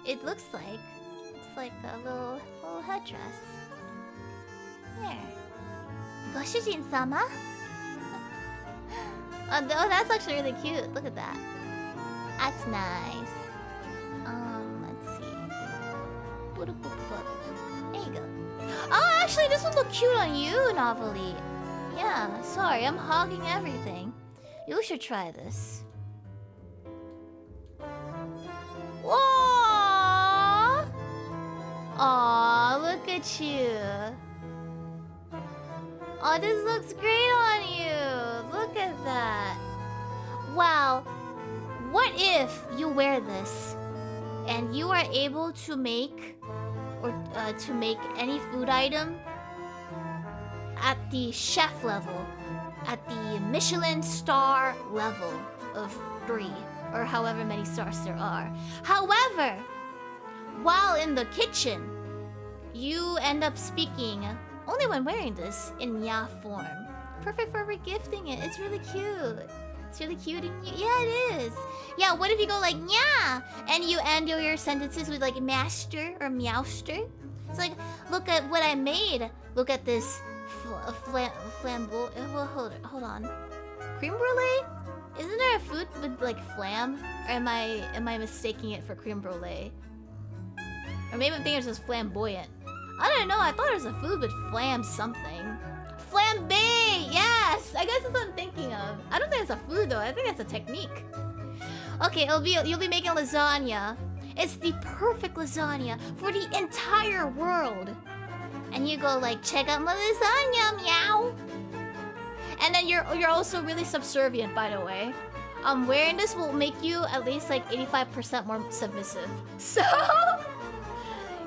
It looks like a little headdress. There. Goshujin-sama? Oh, that's actually really cute. Look at that. That's nice. Let's see. There you go. Oh, actually, this would look cute on you, Novelty. Yeah, sorry, I'm hogging everything. You should try this. Whoa! Aw, look at you. Oh, this looks great on you. Look at that. Wow. What if you wear this and you are able to make any food item at the chef level, at the Michelin star level of 3, or however many stars there are. However, while in the kitchen, you end up speaking, only when wearing this, in meow form. Perfect for regifting it. It's really cute. It's really cute and yeah, it is. Yeah, what if you go like nya and you end your sentences with like master or meowster? It's like, look at what I made. Look at this flambeau. Well, hold on. Creme brulee? Isn't there a food with like flam? Or am I mistaking it for creme brulee? Or maybe I'm thinking it's just flamboyant. I don't know. I thought it was a food with flam something. Flambe! Yes! I guess that's what I'm thinking of. I don't think it's a food though. I think it's a technique. Okay, you'll be making lasagna. It's the perfect lasagna for the entire world. And you go like, check out my lasagna, meow. And then you're also really subservient, by the way. Wearing this will make you at least like 85% more submissive. So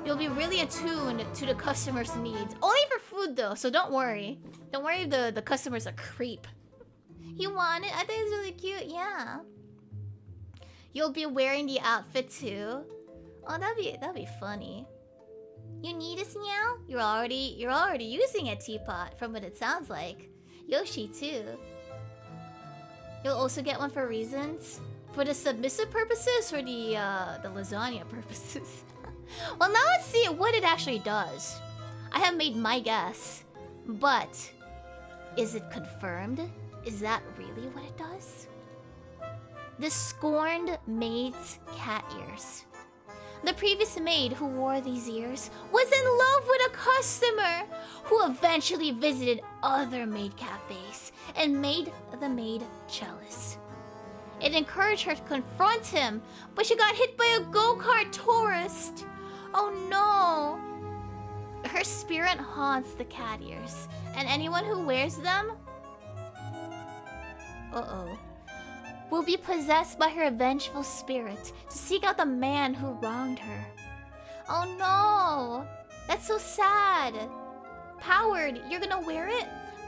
you'll be really attuned to the customer's needs. Only for food though, so don't worry. Don't worry if the customer's a creep. You want it? I think it's really cute, yeah. You'll be wearing the outfit too. Oh, that'd be funny. You need this meow? You're already using a teapot from what it sounds like. Yoshi too. You'll also get one for reasons. For the submissive purposes or the lasagna purposes? Well, now let's see what it actually does. I have made my guess, but is it confirmed? Is that really what it does? The scorned maid's cat ears. The previous maid who wore these ears was in love with a customer who eventually visited other maid cafes and made the maid jealous. It encouraged her to confront him, but she got hit by a go-kart tourist. Oh no. Her spirit haunts the cat ears, and anyone who wears them will be possessed by her vengeful spirit to seek out the man who wronged her. Oh no! That's so sad. Powered, you're gonna wear it?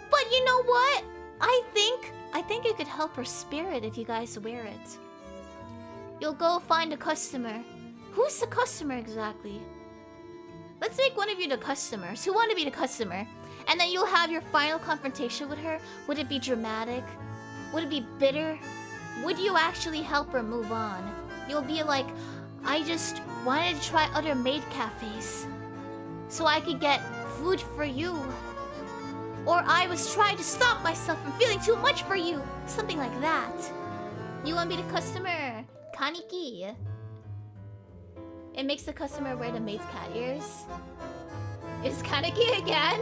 But you know what? I think it could help her spirit if you guys wear it. You'll go find a customer. Who's the customer exactly? Let's make one of you the customers. Who want to be the customer? And then you'll have your final confrontation with her. Would it be dramatic? Would it be bitter? Would you actually help her move on? You'll be like, I just wanted to try other maid cafes so I could get food for you. Or I was trying to stop myself from feeling too much for you. Something like that. You want to be the customer? Kaniki. It makes the customer wear the maid's cat ears. It's Kaneki again?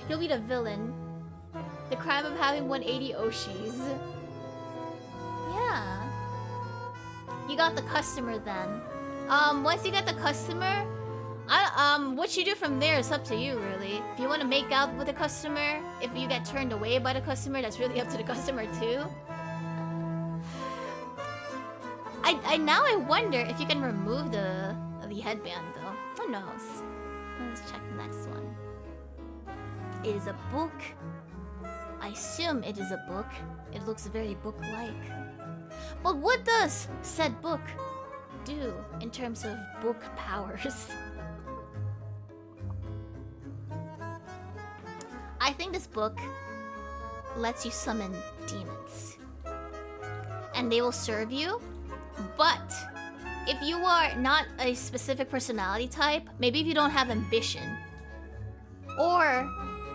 You'll be the villain. The crime of having 180 Oshis. Yeah. You got the customer then. Once you get the customer, what you do from there is up to you, really. If you want to make out with the customer, if you get turned away by the customer, that's really up to the customer too. Now I wonder if you can remove the headband though. Who knows? Let's check the next one. It is a book. I assume it is a book. It looks very book-like. But what does said book do in terms of book powers? I think this book lets you summon demons. And they will serve you. But if you are not a specific personality type, maybe if you don't have ambition, or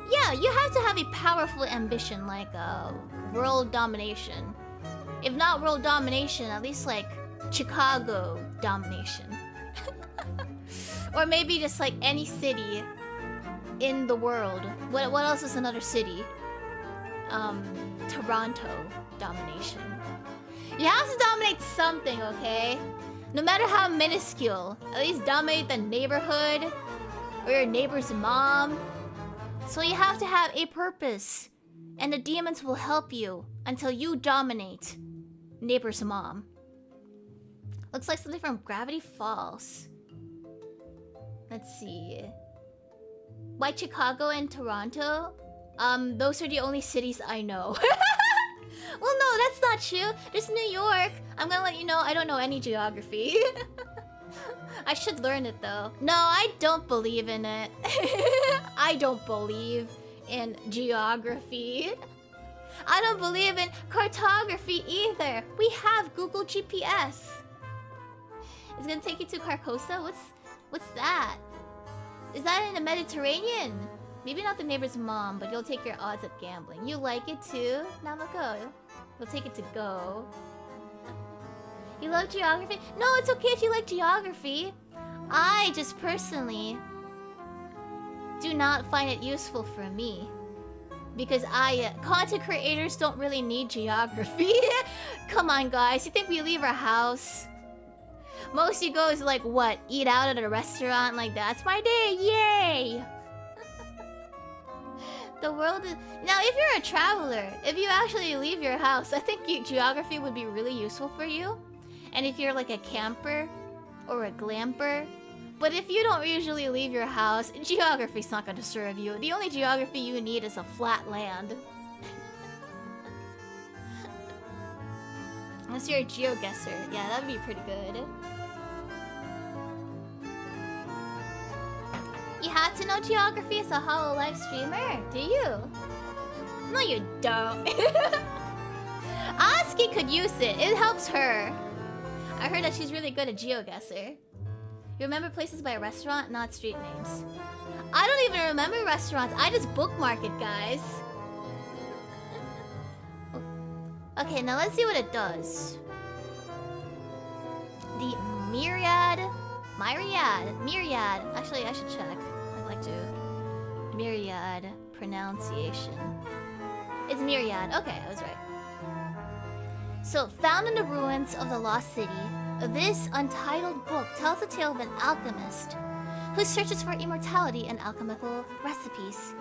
yeah, you have to have a powerful ambition like world domination. If not world domination, at least like Chicago domination. Or maybe just like any city in the world. What else is another city? Toronto domination. You have to dominate something, okay? No matter how minuscule. At least dominate the neighborhood or your neighbor's mom. So you have to have a purpose. And the demons will help you until you dominate neighbor's mom. Looks like something from Gravity Falls. Let's see. Why Chicago and Toronto? Those are the only cities I know. Well, no, that's not true. There's New York. I'm gonna let you know I don't know any geography. I should learn it though. No, I don't believe in it. I don't believe in geography. I don't believe in cartography either. We have Google GPS. It's gonna take you to Carcosa? What's that? Is that in the Mediterranean? Maybe not the neighbor's mom, but you'll take your odds at gambling. You like it too? Namako. You'll take it to go. You love geography? No, it's okay if you like geography. I just personally do not find it useful for me. Because content creators don't really need geography. Come on, guys. You think we leave our house? Most you go is like, what? Eat out at a restaurant? Like, that's my day. Yay! The world is... Now, if you're a traveler, if you actually leave your house, I think geography would be really useful for you. And if you're like a camper or a glamper. But if you don't usually leave your house, geography's not going to serve you. The only geography you need is a flat land. Unless you're a geoguesser. Yeah, that'd be pretty good. You have to know geography as a HoloLive streamer, do you? No, you don't. Aski could use it. It helps her. I heard that she's really good at GeoGuessr. You remember places by a restaurant, not street names. I don't even remember restaurants. I just bookmark it, guys. Okay, now let's see what it does. The myriad. Actually, I should check. I'd like to. Myriad pronunciation. It's myriad. Okay, I was right. So, found in the ruins of the lost city, this untitled book tells the tale of an alchemist who searches for immortality and alchemical recipes.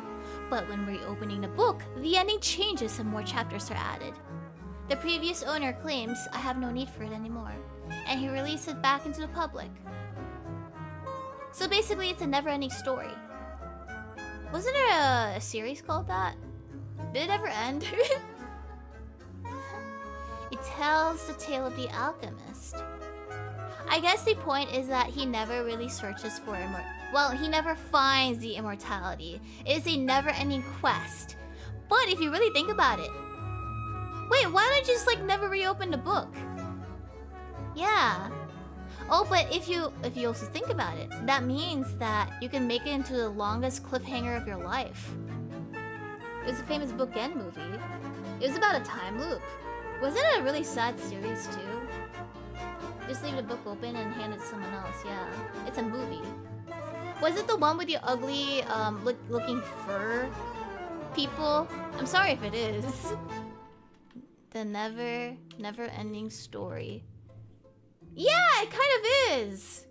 But when reopening the book, the ending changes and more chapters are added. The previous owner claims, "I have no need for it anymore," and he released it back into the public. So basically, it's a never-ending story. Wasn't there a series called that? Did it ever end? It tells the tale of the alchemist. I guess the point is that he never really searches for he never finds the immortality. It is a never-ending quest. But if you really think about it, wait, why don't you just like never reopen the book? Yeah. Oh, but if you also think about it, that means that you can make it into the longest cliffhanger of your life. It was a famous bookend movie. It was about a time loop. Wasn't it a really sad series too? Just leave the book open and hand it to someone else. Yeah, it's a movie. Was it the one with the ugly, looking fur people? I'm sorry if it is. The never-ending story. Yeah, it kind of is.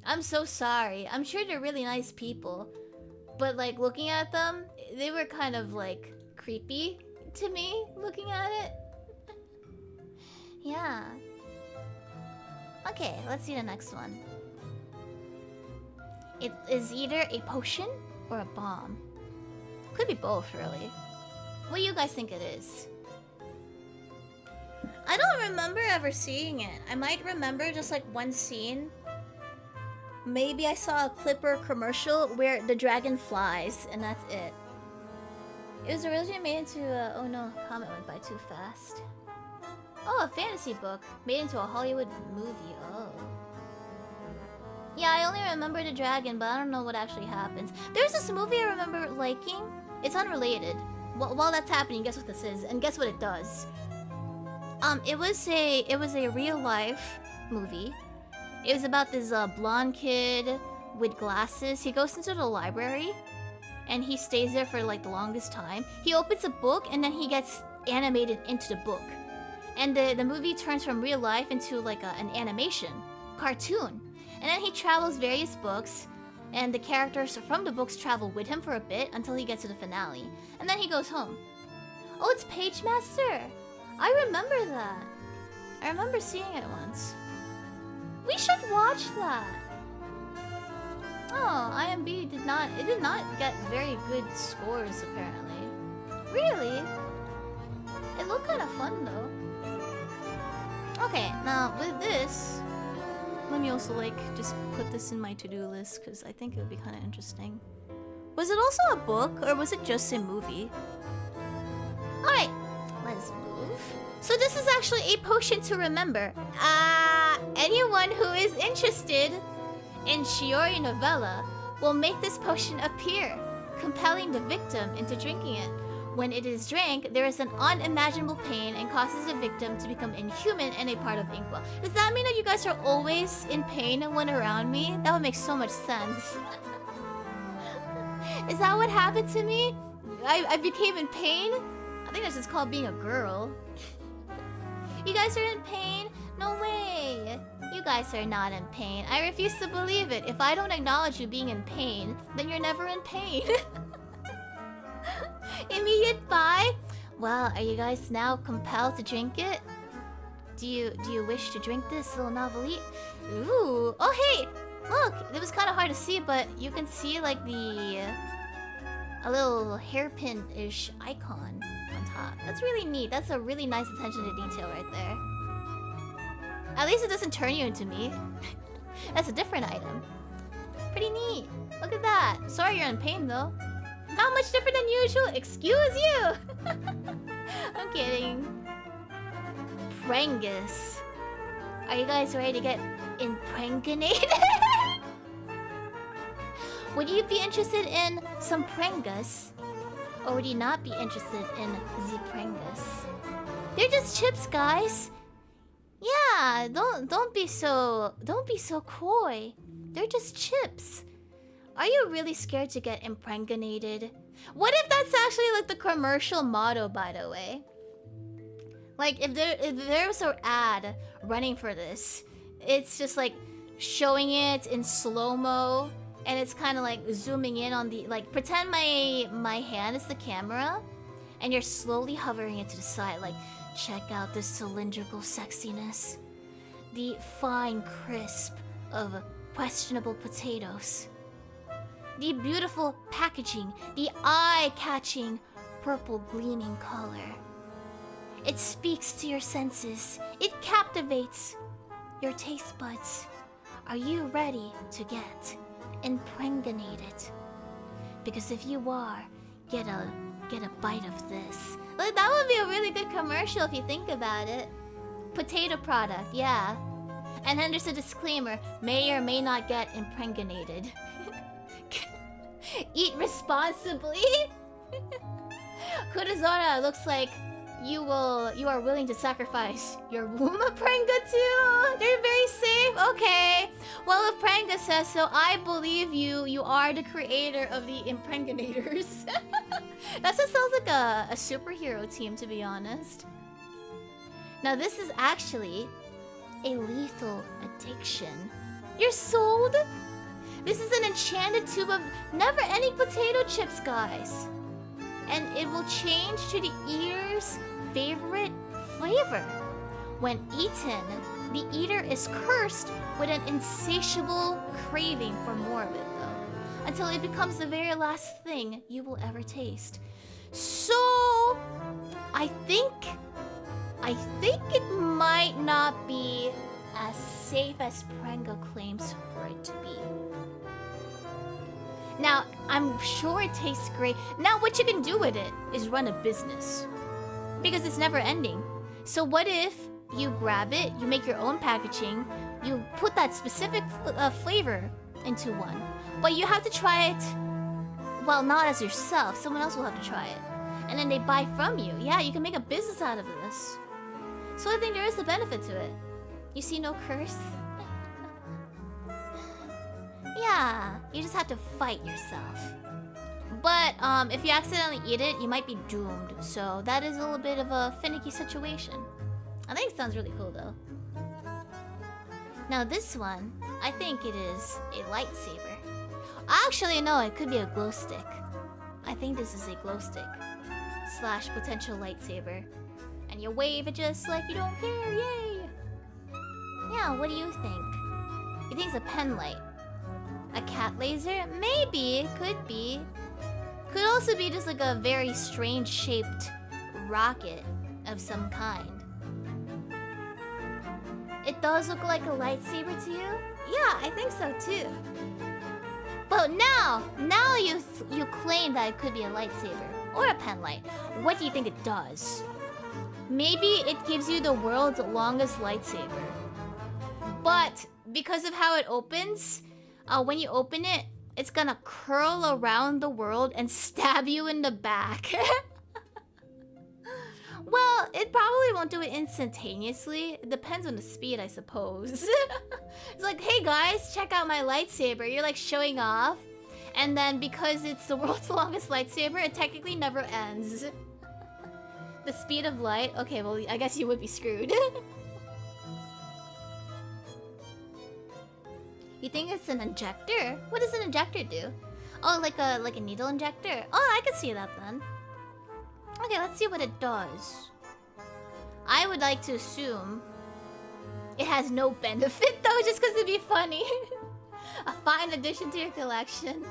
I'm so sorry. I'm sure they're really nice people, but like looking at them, they were kind of like creepy to me looking at it. Yeah. Okay, let's see the next one. It is either a potion or a bomb. Could be both, really. What do you guys think it is? I don't remember ever seeing it. I might remember just like one scene. Maybe I saw a Clipper commercial where the dragon flies, and that's it. It was originally made into a... Oh no, comment went by too fast. Oh, a fantasy book made into a Hollywood movie. Oh. Yeah, I only remember the dragon, but I don't know what actually happens. There's this movie I remember liking. It's unrelated. While that's happening, guess what this is, and guess what it does. It was a real life movie. It was about this blonde kid with glasses. He goes into the library, and he stays there for like the longest time. He opens a book, and then he gets animated into the book. And the movie turns from real life into like an animation cartoon. And then he travels various books, and the characters from the books travel with him for a bit until he gets to the finale. And then he goes home. Oh, it's Page Master. I remember that. I remember seeing it once. We should watch that. Oh, IMB did not get very good scores apparently. Really? It looked kind of fun though. Okay, now with this, let me also like just put this in my to-do list because I think it would be kind of interesting. Was it also a book or was it just a movie? Alright, let's move. So this is actually a potion to remember. Anyone who is interested in Shiori novella will make this potion appear, compelling the victim into drinking it. When it is drank, there is an unimaginable pain and causes the victim to become inhuman and a part of Inkwell. Does that mean that you guys are always in pain when around me? That would make so much sense. Is that what happened to me? I became in pain? I think that's just called being a girl. You guys are in pain? No way. You guys are not in pain. I refuse to believe it. If I don't acknowledge you being in pain, then you're never in pain. Immediate buy? Well, are you guys now compelled to drink it? Do you wish to drink this little novelty? Ooh. Oh hey! Look! It was kind of hard to see, but you can see like a little hairpin-ish icon on top. That's really neat. That's a really nice attention to detail right there. At least it doesn't turn you into me. That's a different item. Pretty neat. Look at that. Sorry you're in pain though. Not much different than usual. Excuse you. I'm kidding. Prangus. Are you guys ready to get impregnated? Would you be interested in some prangus? Or would you not be interested in the prangus? They're just chips, guys. Yeah, don't be so coy. They're just chips. Are you really scared to get impregnated? What if that's actually like the commercial motto, by the way? Like if there's an ad running for this, it's just like showing it in slow-mo, and it's kind of like zooming in on the, like, pretend my hand is the camera and you're slowly hovering it to the side, like, check out this cylindrical sexiness, the fine crisp of questionable potatoes, the beautiful packaging, the eye-catching purple gleaming color. It speaks to your senses. It captivates your taste buds. Are you ready to get impregnated? Because if you are, get a bite of this. Like, that would be a really good commercial if you think about it. Potato product, yeah. And then there's a disclaimer: may or may not get impregnated. Eat responsibly. Kurazora looks like you are willing to sacrifice your womb, Prenga, too. They're very safe. Okay. Well, if Prenga says so, I believe you. You are the creator of the impregnators. That just sounds like a superhero team, to be honest. Now, this is actually a lethal addiction. You're sold? This is an enchanted tube of never-ending potato chips, guys. And it will change to the eater's favorite flavor. When eaten, the eater is cursed with an insatiable craving for more of it, though, until it becomes the very last thing you will ever taste. So, I think it might not be as safe as Prenga claims for it to be. Now, I'm sure it tastes great. Now, what you can do with it is run a business, because it's never ending. So what if you grab it, you make your own packaging, you put that specific flavor into one, but you have to try it, well, not as yourself, someone else will have to try it, and then they buy from you. Yeah, you can make a business out of this. So I think there is a benefit to it. You see no curse? Yeah, you just have to fight yourself. But if you accidentally eat it, you might be doomed. So that is a little bit of a finicky situation. I think it sounds really cool, though. Now this one, I think it is a lightsaber. Actually, no, it could be a glow stick. I think this is a glow stick / potential lightsaber. And you wave it just like you don't care, yay! Yeah, what do you think? You think it's a pen light? A cat laser? Maybe, could be. Could also be just like a very strange shaped rocket of some kind. It does look like a lightsaber to you? Yeah, I think so too. But now you claim that it could be a lightsaber or a pen light. What do you think it does? Maybe it gives you the world's longest lightsaber. But because of how it opens, when you open it, it's gonna curl around the world and stab you in the back. Well, it probably won't do it instantaneously. It depends on the speed, I suppose. It's like, hey guys, check out my lightsaber. You're like showing off. And then because it's the world's longest lightsaber, it technically never ends. The speed of light? Okay, well, I guess you would be screwed. You think it's an injector? What does an injector do? Oh, like a needle injector? Oh, I can see that then. Okay, let's see what it does. I would like to assume it has no benefit though, just because it'd be funny. A fine addition to your collection.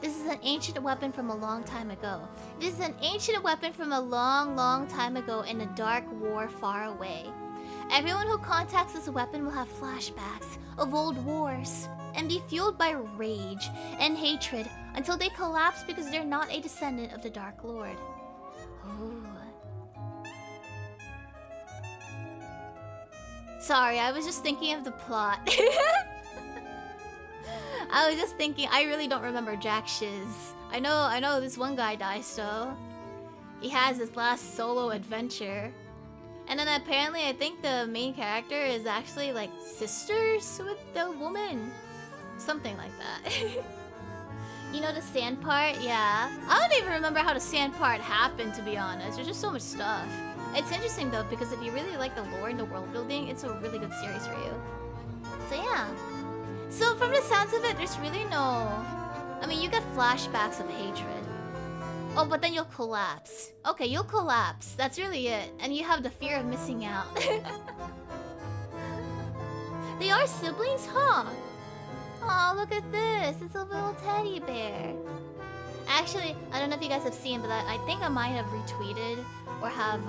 This is an ancient weapon from a long time ago. This is an ancient weapon from a long, long time ago in a dark war far away. Everyone who contacts this weapon will have flashbacks of old wars and be fueled by rage and hatred until they collapse because they're not a descendant of the Dark Lord. Ooh. Sorry, I was just thinking of the plot. I was just thinking, I really don't remember jack shiz. I know this one guy dies though. He has his last solo adventure. And then apparently I think the main character is actually like sisters with the woman. Something like that. You know the sand part? Yeah. I don't even remember how the sand part happened, to be honest. There's just so much stuff. It's interesting though, because if you really like the lore and the world building, it's a really good series for you. So yeah. So from the sounds of it, there's really no... I mean, you get flashbacks of hatred. Oh, but then you'll collapse. Okay, you'll collapse. That's really it. And you have the fear of missing out. They are siblings, huh? Oh, look at this. It's a little teddy bear. Actually, I don't know if you guys have seen, but I think I might have retweeted or have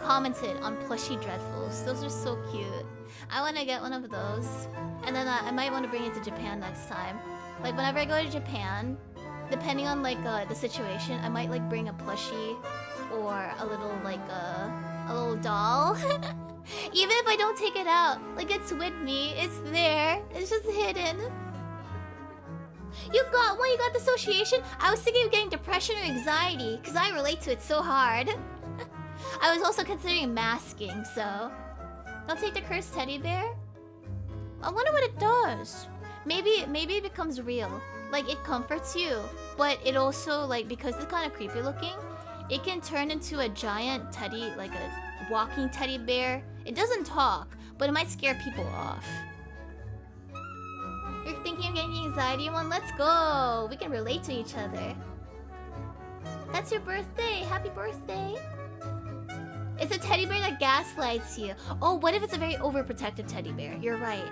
commented on plushie dreadfuls. Those are so cute. I want to get one of those. And then I might want to bring it to Japan next time. Like, whenever I go to Japan, depending on like the situation, I might like bring a plushie or a little like a little doll. Even if I don't take it out, like it's with me, it's there, it's just hidden. You got one, you got dissociation? I was thinking of getting depression or anxiety, because I relate to it so hard. I was also considering masking, so... Don't take the cursed teddy bear? I wonder what it does. Maybe it becomes real. Like, it comforts you, but it also, like, because it's kind of creepy looking, it can turn into a giant teddy, like a walking teddy bear. It doesn't talk, but it might scare people off. You're thinking of getting the anxiety one? Let's go! We can relate to each other. That's your birthday! Happy birthday! It's a teddy bear that gaslights you. Oh, what if it's a very overprotective teddy bear? You're right.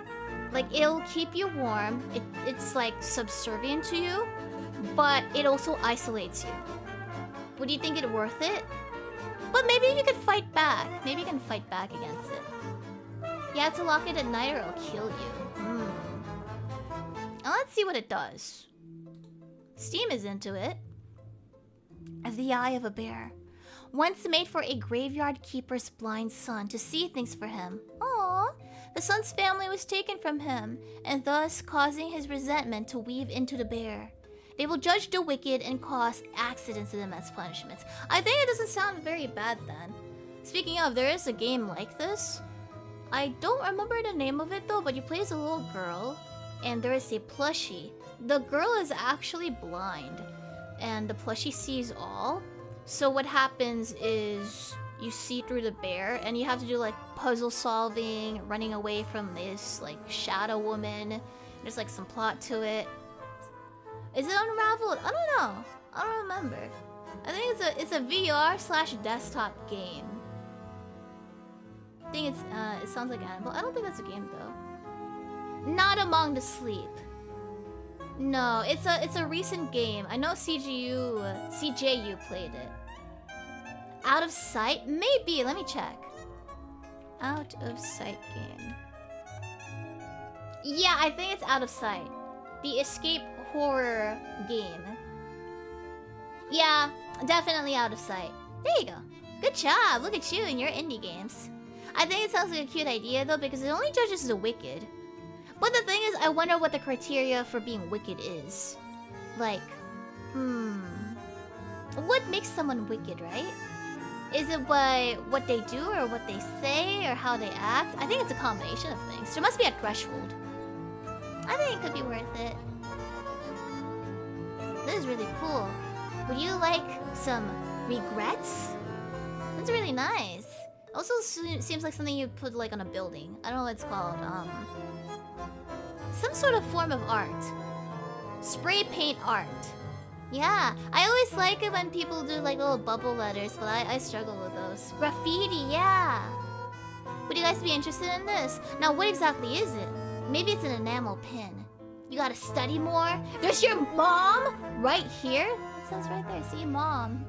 Like, it'll keep you warm. It's like subservient to you, but it also isolates you. Would you think it worth it? But maybe you could fight back. Maybe you can fight back against it. You have to lock it at night or it'll kill you. Now let's see what it does. Steam is into it. The Eye of a Bear. Once made for a graveyard keeper's blind son to see things for him. Aww. The son's family was taken from him, and thus causing his resentment to weave into the bear. They will judge the wicked and cause accidents to them as punishments. I think it doesn't sound very bad then. Speaking of, there is a game like this. I don't remember the name of it though, but you play as a little girl, and there is a plushie. The girl is actually blind, and the plushie sees all. So what happens is you see through the bear, and you have to do like puzzle solving, running away from this like shadow woman. There's like some plot to it. Is it unraveled? I don't know. I don't remember. I think it's a VR/desktop game. I think it sounds like Annabelle. I don't think that's a game though. Not Among the Sleep. No, it's a recent game. I know CJU played it. Out of Sight? Maybe. Let me check. Out of Sight game. Yeah, I think it's Out of Sight. The escape horror game. Yeah, definitely Out of Sight. There you go. Good job. Look at you and your indie games. I think it sounds like a cute idea though, because it only judges the wicked. But the thing is, I wonder what the criteria for being wicked is. Like, what makes someone wicked, right? Is it by what they do or what they say or how they act? I think it's a combination of things. There must be a threshold. I think it could be worth it. This is really cool. Would you like some regrets? That's really nice. Also seems like something you'd put like on a building. I don't know what it's called. Some sort of form of art. Spray paint art. Yeah, I always like it when people do like little bubble letters, but I struggle with those. Graffiti, yeah. Would you guys be interested in this? Now, what exactly is it? Maybe it's an enamel pin. You gotta study more. There's your mom right here. It says right there, see mom.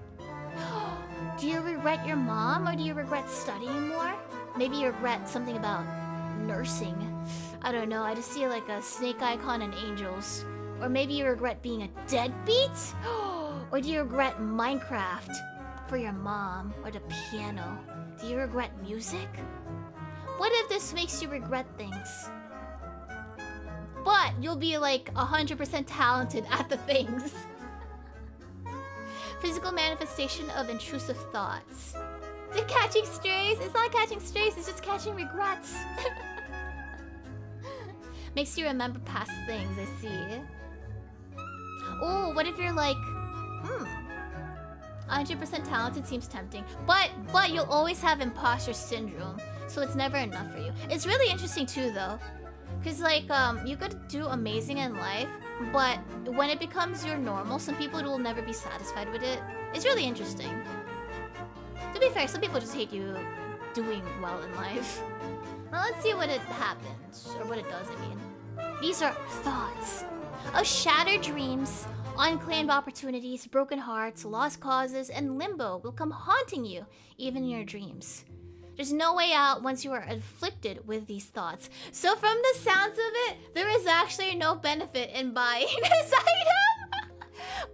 Do you regret your mom or do you regret studying more? Maybe you regret something about nursing. I don't know, I just see like a snake icon and angels. Or maybe you regret being a deadbeat? Or do you regret Minecraft for your mom? Or the piano? Do you regret music? What if this makes you regret things? But you'll be like 100% talented at the things. Physical manifestation of intrusive thoughts. The catching strays? It's not catching strays, it's just catching regrets. Makes you remember past things, I see. Oh, what if you're like, 100% talented seems tempting, but you'll always have imposter syndrome, so it's never enough for you. It's really interesting too, though, because like you could do amazing in life, but when it becomes your normal, some people will never be satisfied with it. It's really interesting. To be fair, some people just hate you doing well in life. Well, let's see what it happens, or what it does, I mean. These are thoughts of shattered dreams, unclaimed opportunities, broken hearts, lost causes, and limbo will come haunting you, even in your dreams. There's no way out once you are afflicted with these thoughts. So from the sounds of it, there is actually no benefit in buying this item.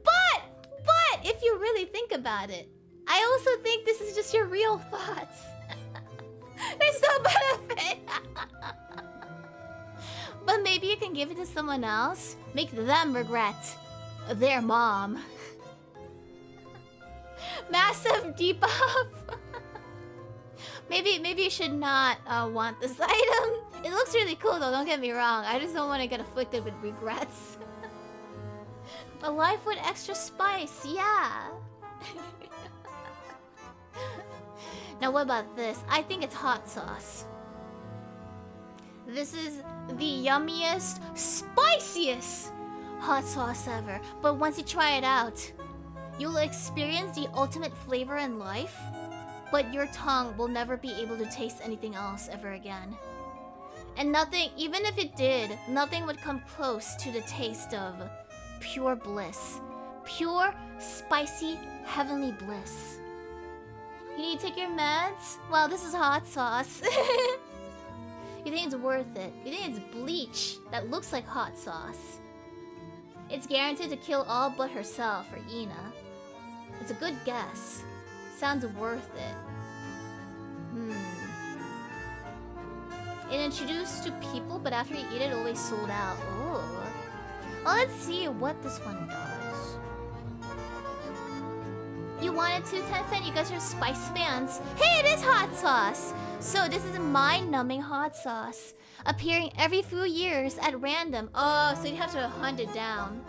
But if you really think about it, I also think this is just your real thoughts. There's no benefit. But maybe you can give it to someone else. Make them regret their mom. Massive debuff. Maybe you should not want this item. It looks really cool though, don't get me wrong. I just don't want to get afflicted with regrets. A life with extra spice, yeah. Now what about this? I think it's hot sauce. This is the yummiest, spiciest hot sauce ever. But once you try it out, you'll experience the ultimate flavor in life, but your tongue will never be able to taste anything else ever again. And nothing, even if it did, nothing would come close to the taste of pure bliss. Pure, spicy, heavenly bliss. You need to take your meds? Well, this is hot sauce. You think it's worth it? You think it's bleach that looks like hot sauce? It's guaranteed to kill all but herself, or Ina. It's a good guess. Sounds worth it. It introduced to people, but after you eat it, always sold out. Oh. Well, let's see what this one does. You wanted to, Tencent? You guys are Spice fans. Hey, it is hot sauce! So this is a mind-numbing hot sauce, appearing every few years at random. Oh, so you have to hunt it down.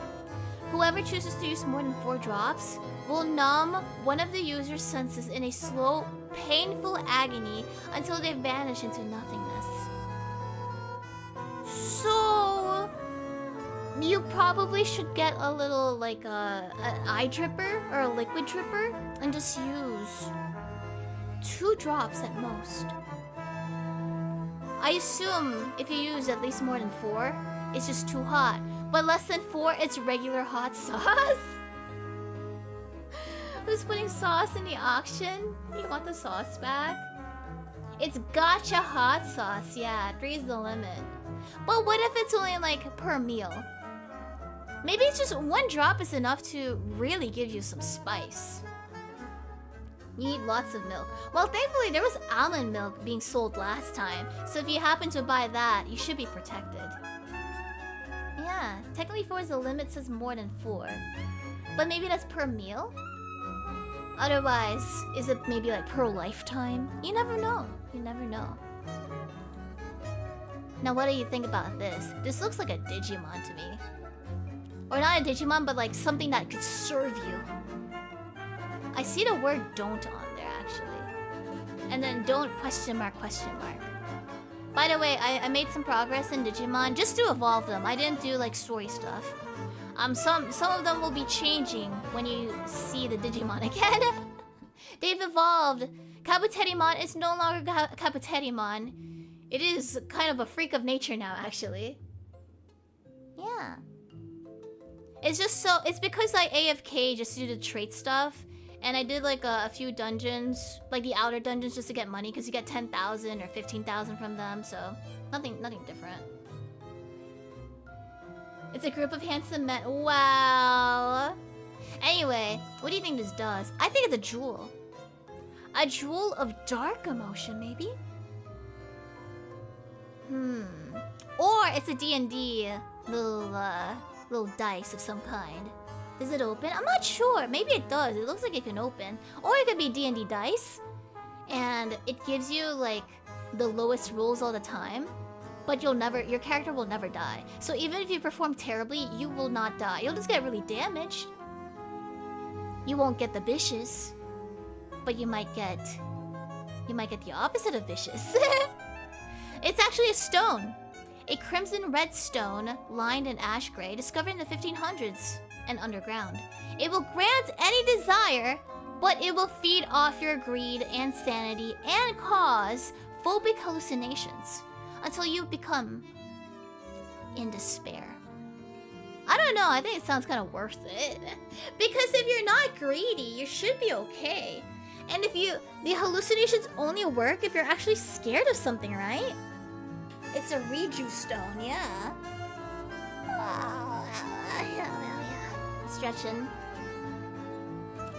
Whoever chooses to use more than 4 drops will numb one of the user's senses in a slow, painful agony until they vanish into nothingness. So you probably should get a little, like, an eye dripper or a liquid dripper and just use 2 drops at most. I assume if you use at least more than 4, it's just too hot. But less than 4, it's regular hot sauce. Who's putting sauce in the auction? You want the sauce back? It's gotcha hot sauce, yeah, 3 is the limit. But what if it's only like per meal? Maybe it's just 1 drop is enough to really give you some spice. You need lots of milk. Well, thankfully there was almond milk being sold last time, so if you happen to buy that, you should be protected. Yeah, technically 4 is the limit, says more than 4. But maybe that's per meal? Otherwise, is it maybe like per lifetime? You never know. You never know. Now what do you think about this? This looks like a Digimon to me. Or not a Digimon, but like something that could serve you. I see the word don't on there, actually. And then don't question mark, question mark. By the way, I made some progress in Digimon just to evolve them. I didn't do like story stuff. Some of them will be changing when you see the Digimon again. They've evolved. Kabuterimon is no longer Kabuterimon. It is kind of a freak of nature now, actually. Yeah. It's just so... It's because I AFK just to do the trait stuff. And I did like a few dungeons. Like the outer dungeons just to get money. Because you get 10,000 or 15,000 from them. So, nothing different. It's a group of handsome men. Wow. Anyway, what do you think this does? I think it's a jewel. A jewel of dark emotion, maybe? Or it's a D&D little dice of some kind. Does it open? I'm not sure. Maybe it does. It looks like it can open. Or it could be D&D dice. And it gives you, like, the lowest rolls all the time. But your character will never die. So even if you perform terribly, you will not die. You'll just get really damaged. You won't get the vicious, but you might get the opposite of vicious. It's actually a stone. A crimson red stone lined in ash gray, discovered in the 1500s and underground. It will grant any desire, but it will feed off your greed and sanity and cause phobic hallucinations until you become in despair. I don't know, I think it sounds kind of worth it. Because if you're not greedy, you should be okay. And if the hallucinations only work if you're actually scared of something, right? It's a reju stone, yeah. Stretching.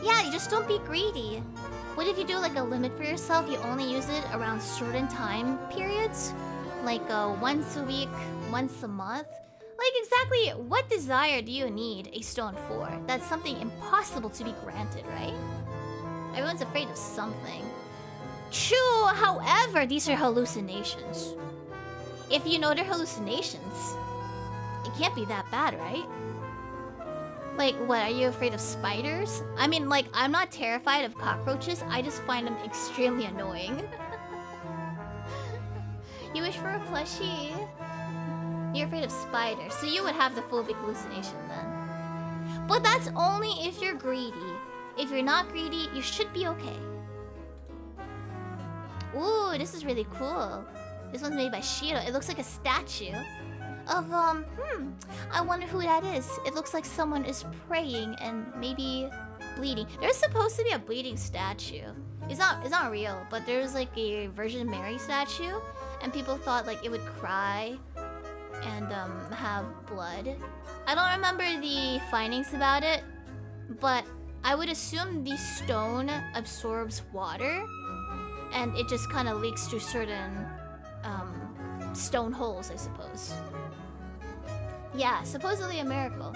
Yeah, you just don't be greedy. What if you do like a limit for yourself? You only use it around certain time periods? Like once a week, once a month? Like exactly what desire do you need a stone for? That's something impossible to be granted, right? Everyone's afraid of something. True, however, these are hallucinations. If you know they're hallucinations, it can't be that bad, right? Like, what, are you afraid of spiders? I mean, like, I'm not terrified of cockroaches, I just find them extremely annoying. You wish for a plushie? You're afraid of spiders, so you would have the phobic hallucination then. But that's only if you're greedy. If you're not greedy, you should be okay. Ooh, this is really cool. This one's made by Shiro. It looks like a statue of, I wonder who that is. It looks like someone is praying and maybe bleeding. There's supposed to be a bleeding statue. It's not real, but there's like a Virgin Mary statue, and people thought like it would cry and have blood. I don't remember the findings about it, but I would assume the stone absorbs water, and it just kind of leaks through certain stone holes, I suppose. Yeah, supposedly a miracle.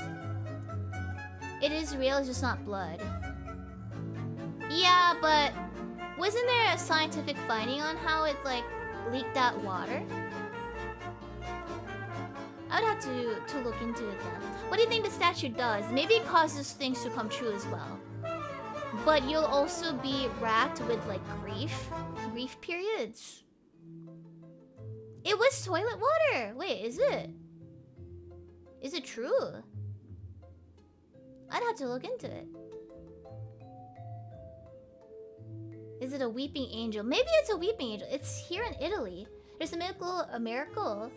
It is real, it's just not blood. Yeah, but wasn't there a scientific finding on how it like leaked out water? I would have to look into it then. What do you think the statue does? Maybe it causes things to come true as well. But you'll also be racked with like grief periods. It was toilet water. Wait, is it? Is it true? I'd have to look into it. Is it a weeping angel? Maybe it's a weeping angel. It's here in Italy. There's a miracle.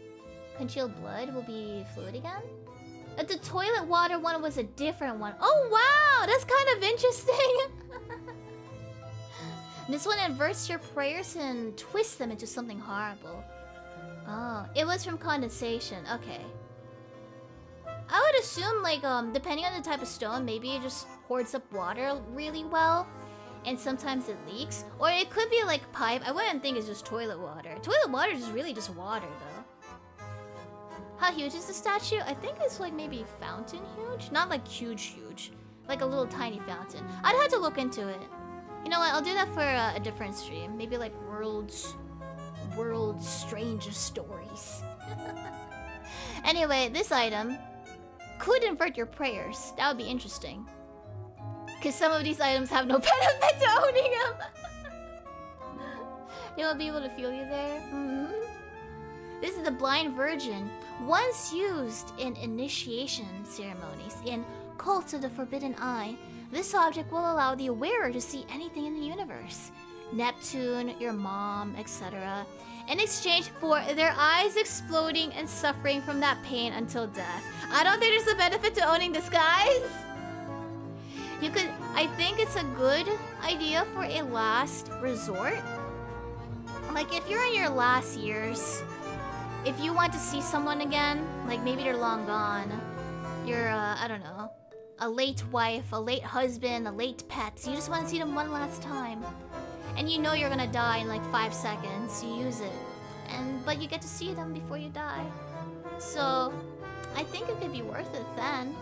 Congealed blood will be fluid again. The toilet water one was a different one. Oh wow, that's kind of interesting. This one inverts your prayers and twists them into something horrible. Oh, it was from condensation. Okay. I would assume, like, depending on the type of stone, maybe it just hoards up water really well, and sometimes it leaks. Or it could be like pipe. I wouldn't think it's just toilet water. Toilet water is really just water, though. How huge is the statue? I think it's like maybe fountain huge. Not like huge. Like a little tiny fountain. I'd have to look into it. You know what? I'll do that for a different stream. Maybe like world's strangest stories. Anyway, this item could invert your prayers. That would be interesting. Because some of these items have no benefit to owning them. They won't be able to feel you there. This is the blind virgin. Once used in initiation ceremonies, in cults of the forbidden eye, this object will allow the wearer to see anything in the universe. Neptune, your mom, etc. In exchange for their eyes exploding and suffering from that pain until death. I don't think there's a benefit to owning this, guys. You could, I think it's a good idea for a last resort. Like if you're in your last years, if you want to see someone again, like maybe they're long gone, you're, I don't know, a late wife, a late husband, a late pet, so you just want to see them one last time. And you know you're gonna die in like 5 seconds, you use it. But you get to see them before you die. So, I think it could be worth it then.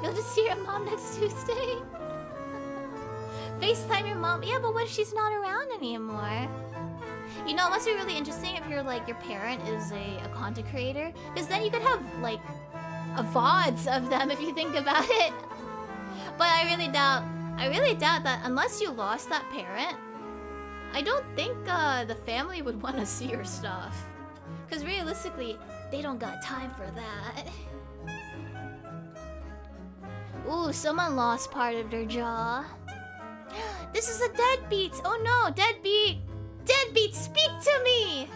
You'll just see your mom next Tuesday. FaceTime your mom. Yeah, but what if she's not around anymore? You know, it must be really interesting if you're like, your parent is a content creator. Because then you could have like, VODs of them if you think about it. But I really doubt that unless you lost that parent, I don't think the family would want to see your stuff. Because realistically, they don't got time for that. Ooh, someone lost part of their jaw. This is a deadbeat! Oh no, deadbeat! Deadbeat, speak to me!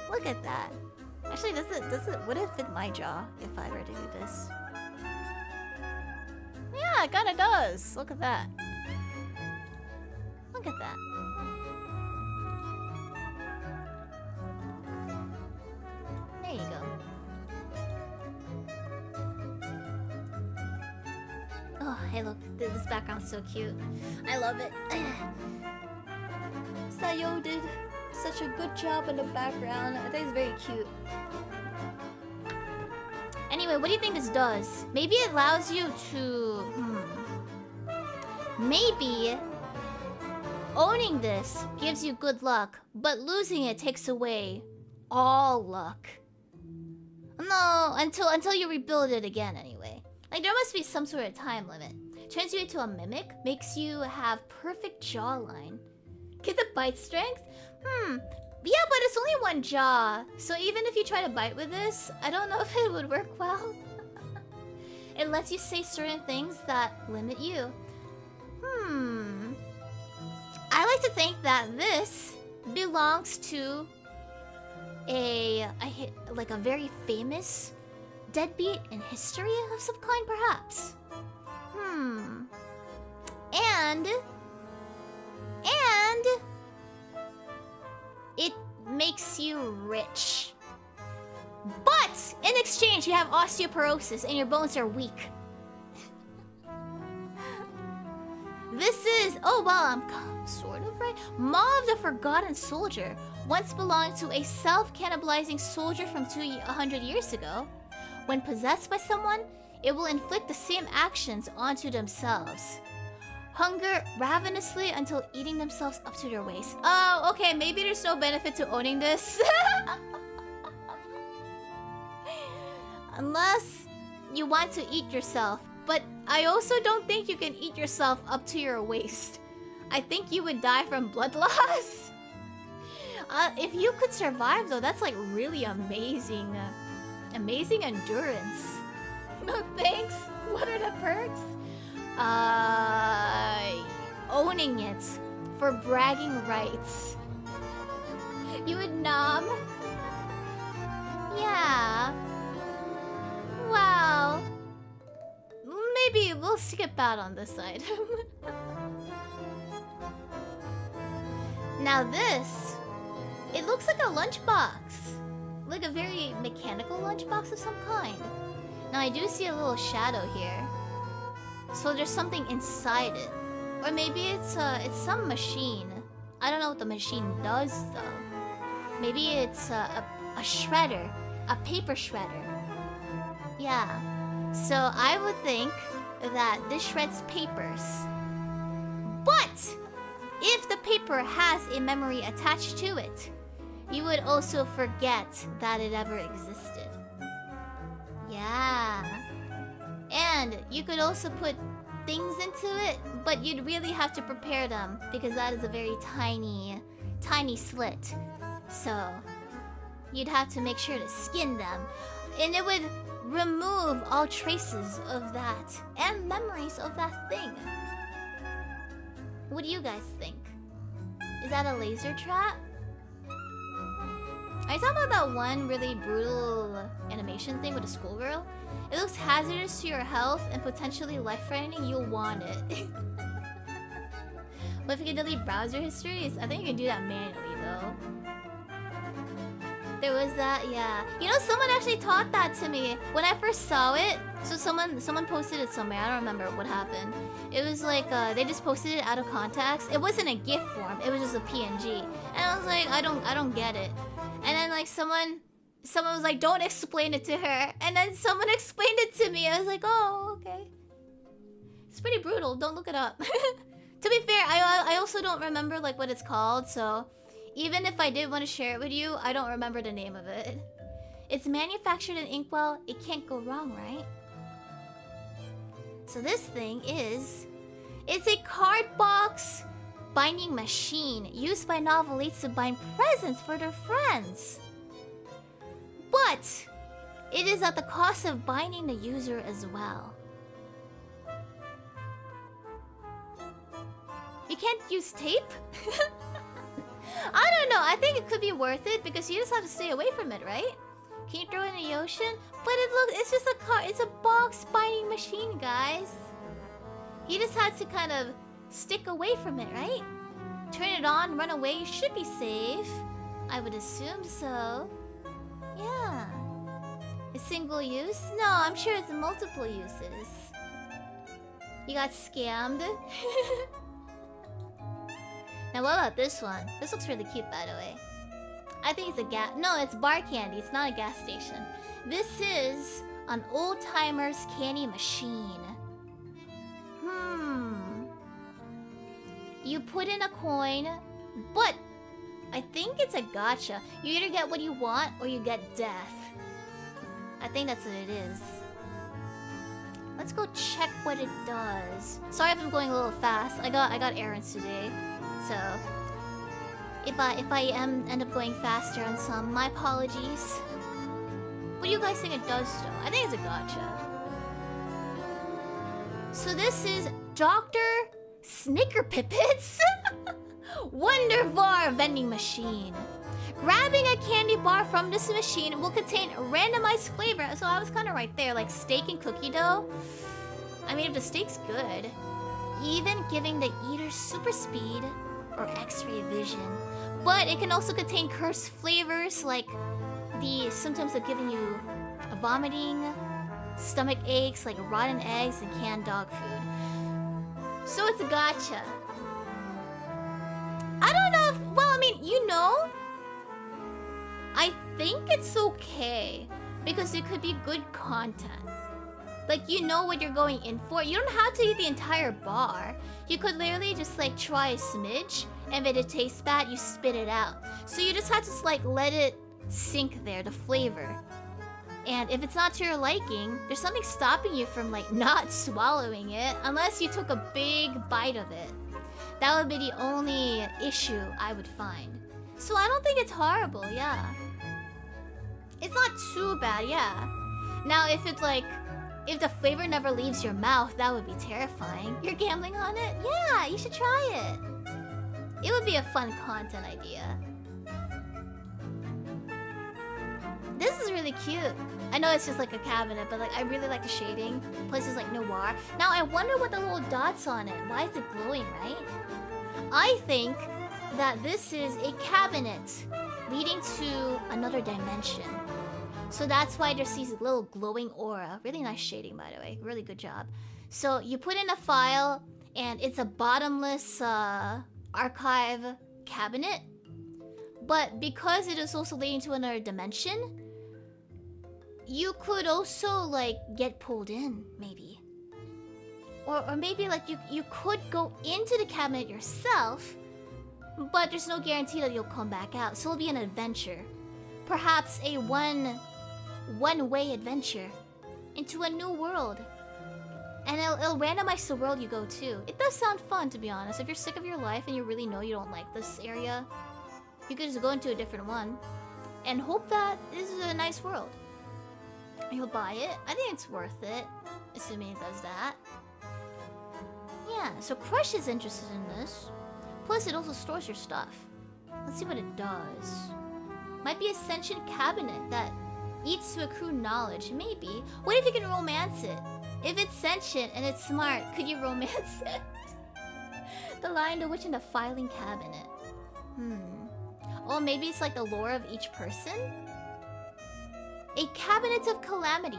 Look at that. Actually, would it fit my jaw if I were to do this? Yeah, it kinda does. Look at that. Look at that. There you go. Oh, hey look, this background's so cute. I love it. Sayo did such a good job in the background. I think it's very cute. Anyway, what do you think this does? Maybe it allows you to... Maybe owning this gives you good luck, but losing it takes away all luck. No, until you rebuild it again anyway. Like, there must be some sort of time limit. Turns you into a mimic, makes you have perfect jawline. Get the bite strength? Yeah, but it's only one jaw. So even if you try to bite with this, I don't know if it would work well. It lets you say certain things that limit you. I like to think that this belongs to a very famous deadbeat in history of some kind, perhaps. And it makes you rich. But in exchange, you have osteoporosis and your bones are weak. This is, oh well, I'm sort of right. Moth, the forgotten soldier, once belonged to a self-cannibalizing soldier from 200 years ago. When possessed by someone, it will inflict the same actions onto themselves. Hunger ravenously until eating themselves up to their waist. Oh, okay, maybe there's no benefit to owning this. Unless you want to eat yourself. But I also don't think you can eat yourself up to your waist. I think you would die from blood loss. If you could survive though, that's like really amazing. Amazing endurance. No thanks. What are the perks? Owning it for bragging rights. You would nom? Yeah. Wow. Maybe we'll skip out on this item. Now this, it looks like a lunchbox. Like a very mechanical lunchbox of some kind. Now I do see a little shadow here. So there's something inside it. Or maybe it's some machine. I don't know what the machine does though. Maybe it's a shredder. A paper shredder. Yeah. So I would think that this shreds papers. But if the paper has a memory attached to it, you would also forget that it ever existed. Yeah. And you could also put things into it, but you'd really have to prepare them because that is a very tiny slit. So you'd have to make sure to skin them. And it would remove all traces of that and memories of that thing. What do you guys think? Is that a laser trap? Are you talking about that one really brutal animation thing with a schoolgirl? It looks hazardous to your health and potentially life-threatening. You'll want it. But if you can delete browser histories, I think you can do that manually though. There was that, yeah. You know, someone actually taught that to me when I first saw it. So someone posted it somewhere. I don't remember what happened. It was like they just posted it out of context. It wasn't a GIF form. It was just a PNG. And I was like, I don't get it. And then like someone was like, don't explain it to her. And then someone explained it to me. I was like, oh, okay. It's pretty brutal. Don't look it up. To be fair, I also don't remember like what it's called. So even if I did want to share it with you, I don't remember the name of it. It's manufactured in Inkwell. It can't go wrong, right? So this thing is... It's a card box binding machine used by novelists to bind presents for their friends. But it is at the cost of binding the user as well. You can't use tape? I don't know. I think it could be worth it because you just have to stay away from it, right? Can you throw it in the ocean? But it's just a car. It's a box binding machine, guys. You just had to kind of stick away from it, right? Turn it on, run away. You should be safe. I would assume so. Yeah. A single use? No, I'm sure it's multiple uses. You got scammed. Now what about this one? This looks really cute, by the way. I think it's a gas... No, it's bar candy. It's not a gas station. This is an old-timer's candy machine. You put in a coin, but I think it's a gacha. You either get what you want or you get death. I think that's what it is. Let's go check what it does. Sorry if I'm going a little fast. I got errands today, so if I end up going faster on some, my apologies. What do you guys think it does though? I think it's a gacha. So this is Dr. Snicker Pippets Wondervar vending machine. Grabbing a candy bar from this machine will contain randomized flavor. So I was kind of right there, like steak and cookie dough. I mean, if the steak's good, even giving the eater super speed or X-ray vision. But it can also contain cursed flavors like the symptoms of giving you vomiting, stomach aches, like rotten eggs and canned dog food. So it's a gacha. I don't know if... Well, I mean, you know... I think it's okay. Because it could be good content. Like, you know what you're going in for. You don't have to eat the entire bar. You could literally just, like, try a smidge. And if it tastes bad, you spit it out. So you just have to, like, let it sink there, the flavor. And if it's not to your liking, there's something stopping you from, like, not swallowing it. Unless you took a big bite of it. That would be the only issue I would find. So I don't think it's horrible, yeah. It's not too bad, yeah. Now, if it's, like... If the flavor never leaves your mouth, that would be terrifying. You're gambling on it? Yeah, you should try it. It would be a fun content idea. This is really cute. I know it's just like a cabinet, but like I really like the shading. Plus it's like noir. Now I wonder what the little dots on it. Why is it glowing, right? I think that this is a cabinet leading to another dimension. So that's why there's these little glowing aura. Really nice shading, by the way. Really good job. So you put in a file, and it's a bottomless archive cabinet. But because it is also leading to another dimension, you could also, like, get pulled in, maybe. Or maybe, like, you could go into the cabinet yourself, but there's no guarantee that you'll come back out. So it'll be an adventure. Perhaps a one-way adventure into a new world. And it'll randomize the world you go to. It does sound fun, to be honest. If you're sick of your life and you really know you don't like this area, you could just go into a different one and hope that this is a nice world. You'll buy it. I think it's worth it, assuming it does that. Yeah, so Crush is interested in this. Plus, it also stores your stuff. Let's see what it does. Might be a sentient cabinet that eats to accrue knowledge. Maybe. What if you can romance it? If it's sentient and it's smart, could you romance it? The Lion, the Witch, and the Filing Cabinet. Oh, maybe it's like the lore of each person? A cabinet of calamity.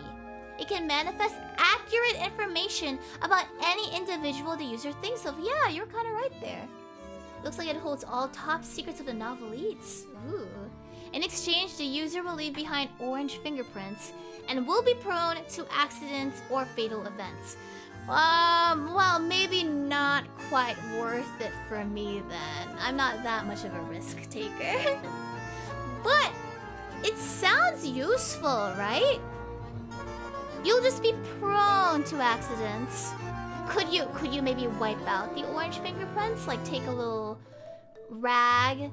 It can manifest accurate information about any individual the user thinks of. Yeah, you're kind of right there. Looks like it holds all top secrets of the novelites. Ooh. In exchange, the user will leave behind orange fingerprints and will be prone to accidents or fatal events. Well, maybe not quite worth it for me then. I'm not that much of a risk taker. But it sounds useful, right? you'll just be prone to accidents. Could you maybe wipe out the orange fingerprints? Like take a little rag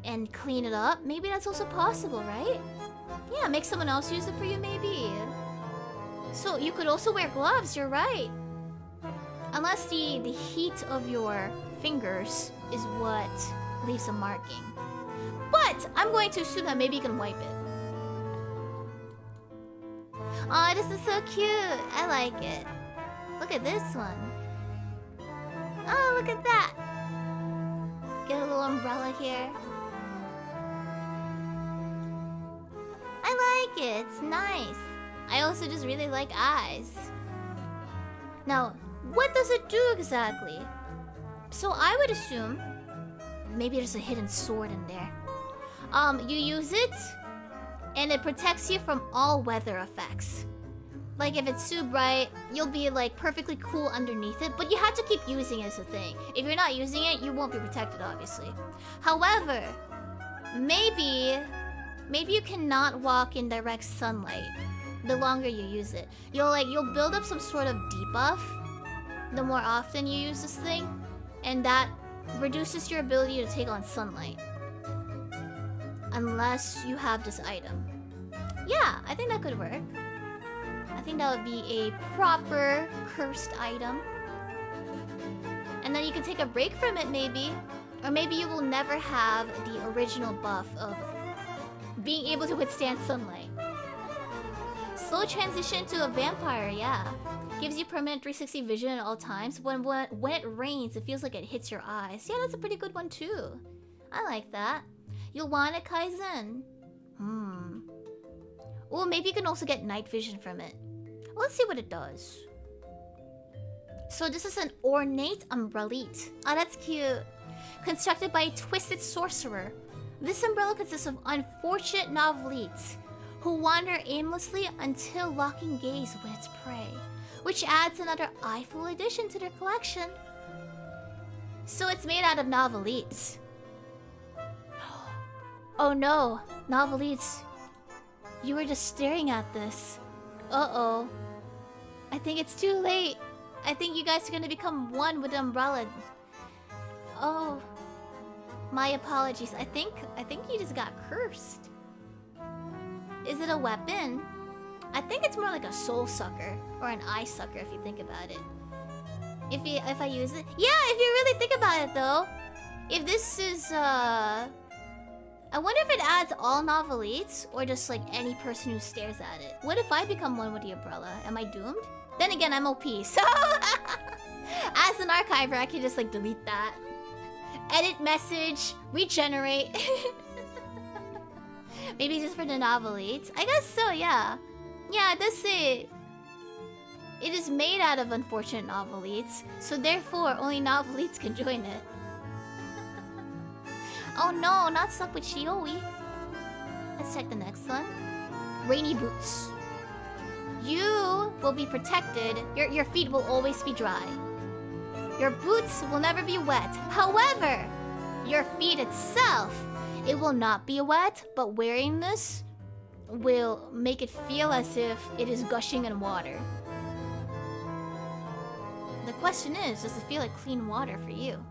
and clean it up? Maybe that's also possible, right? Yeah, make someone else use it for you maybe. So you could also wear gloves, you're right. Unless the heat of your fingers is what leaves a marking. But I'm going to assume that maybe you can wipe it. Oh, this is so cute. I like it. Look at this one. Oh, look at that. Get a little umbrella here. I like it. It's nice. I also just really like eyes. Now, what does it do exactly? So I would assume maybe there's a hidden sword in there. You use it and it protects you from all weather effects. Like if it's too bright, you'll be like perfectly cool underneath it, but you have to keep using it as a thing. If you're not using it, you won't be protected, obviously. However, maybe you cannot walk in direct sunlight the longer you use it. You'll build up some sort of debuff the more often you use this thing, and that reduces your ability to take on sunlight. Unless you have this item. Yeah, I think that could work. I think that would be a proper cursed item. And then you can take a break from it maybe. Or maybe you will never have the original buff of being able to withstand sunlight. Slow transition to a vampire, yeah. Gives you permanent 360 vision at all times. When it rains, it feels like it hits your eyes. Yeah, that's a pretty good one too. I like that. You'll want it, Kaizen? Oh, maybe you can also get night vision from it. Let's see what it does. So this is an ornate umbrellite. Oh, that's cute. Constructed by a twisted sorcerer. This umbrella consists of unfortunate novelites who wander aimlessly until locking gaze with its prey, which adds another eyeful addition to their collection. So it's made out of novelites. Oh no, novelites. You were just staring at this. Uh-oh. I think it's too late. I think you guys are gonna become one with the umbrella. Oh. My apologies. I think you just got cursed. Is it a weapon? I think it's more like a soul sucker or an eye sucker if you think about it. If I use it. Yeah, if you really think about it though. If this is I wonder if it adds all novelites or just like any person who stares at it. What if I become one with the umbrella? Am I doomed? Then again, I'm OP, so as an archiver, I can just like delete that. Edit message, regenerate. Maybe just for the novelites. I guess so, yeah. Yeah, it does say it is made out of unfortunate novelites, so therefore only novelites can join it. Oh no, not stuck with Shioi. Let's check the next one. Rainy boots. You will be protected. Your feet will always be dry. Your boots will never be wet. However, your feet itself, it will not be wet, but wearing this will make it feel as if it is gushing in water. The question is, does it feel like clean water for you?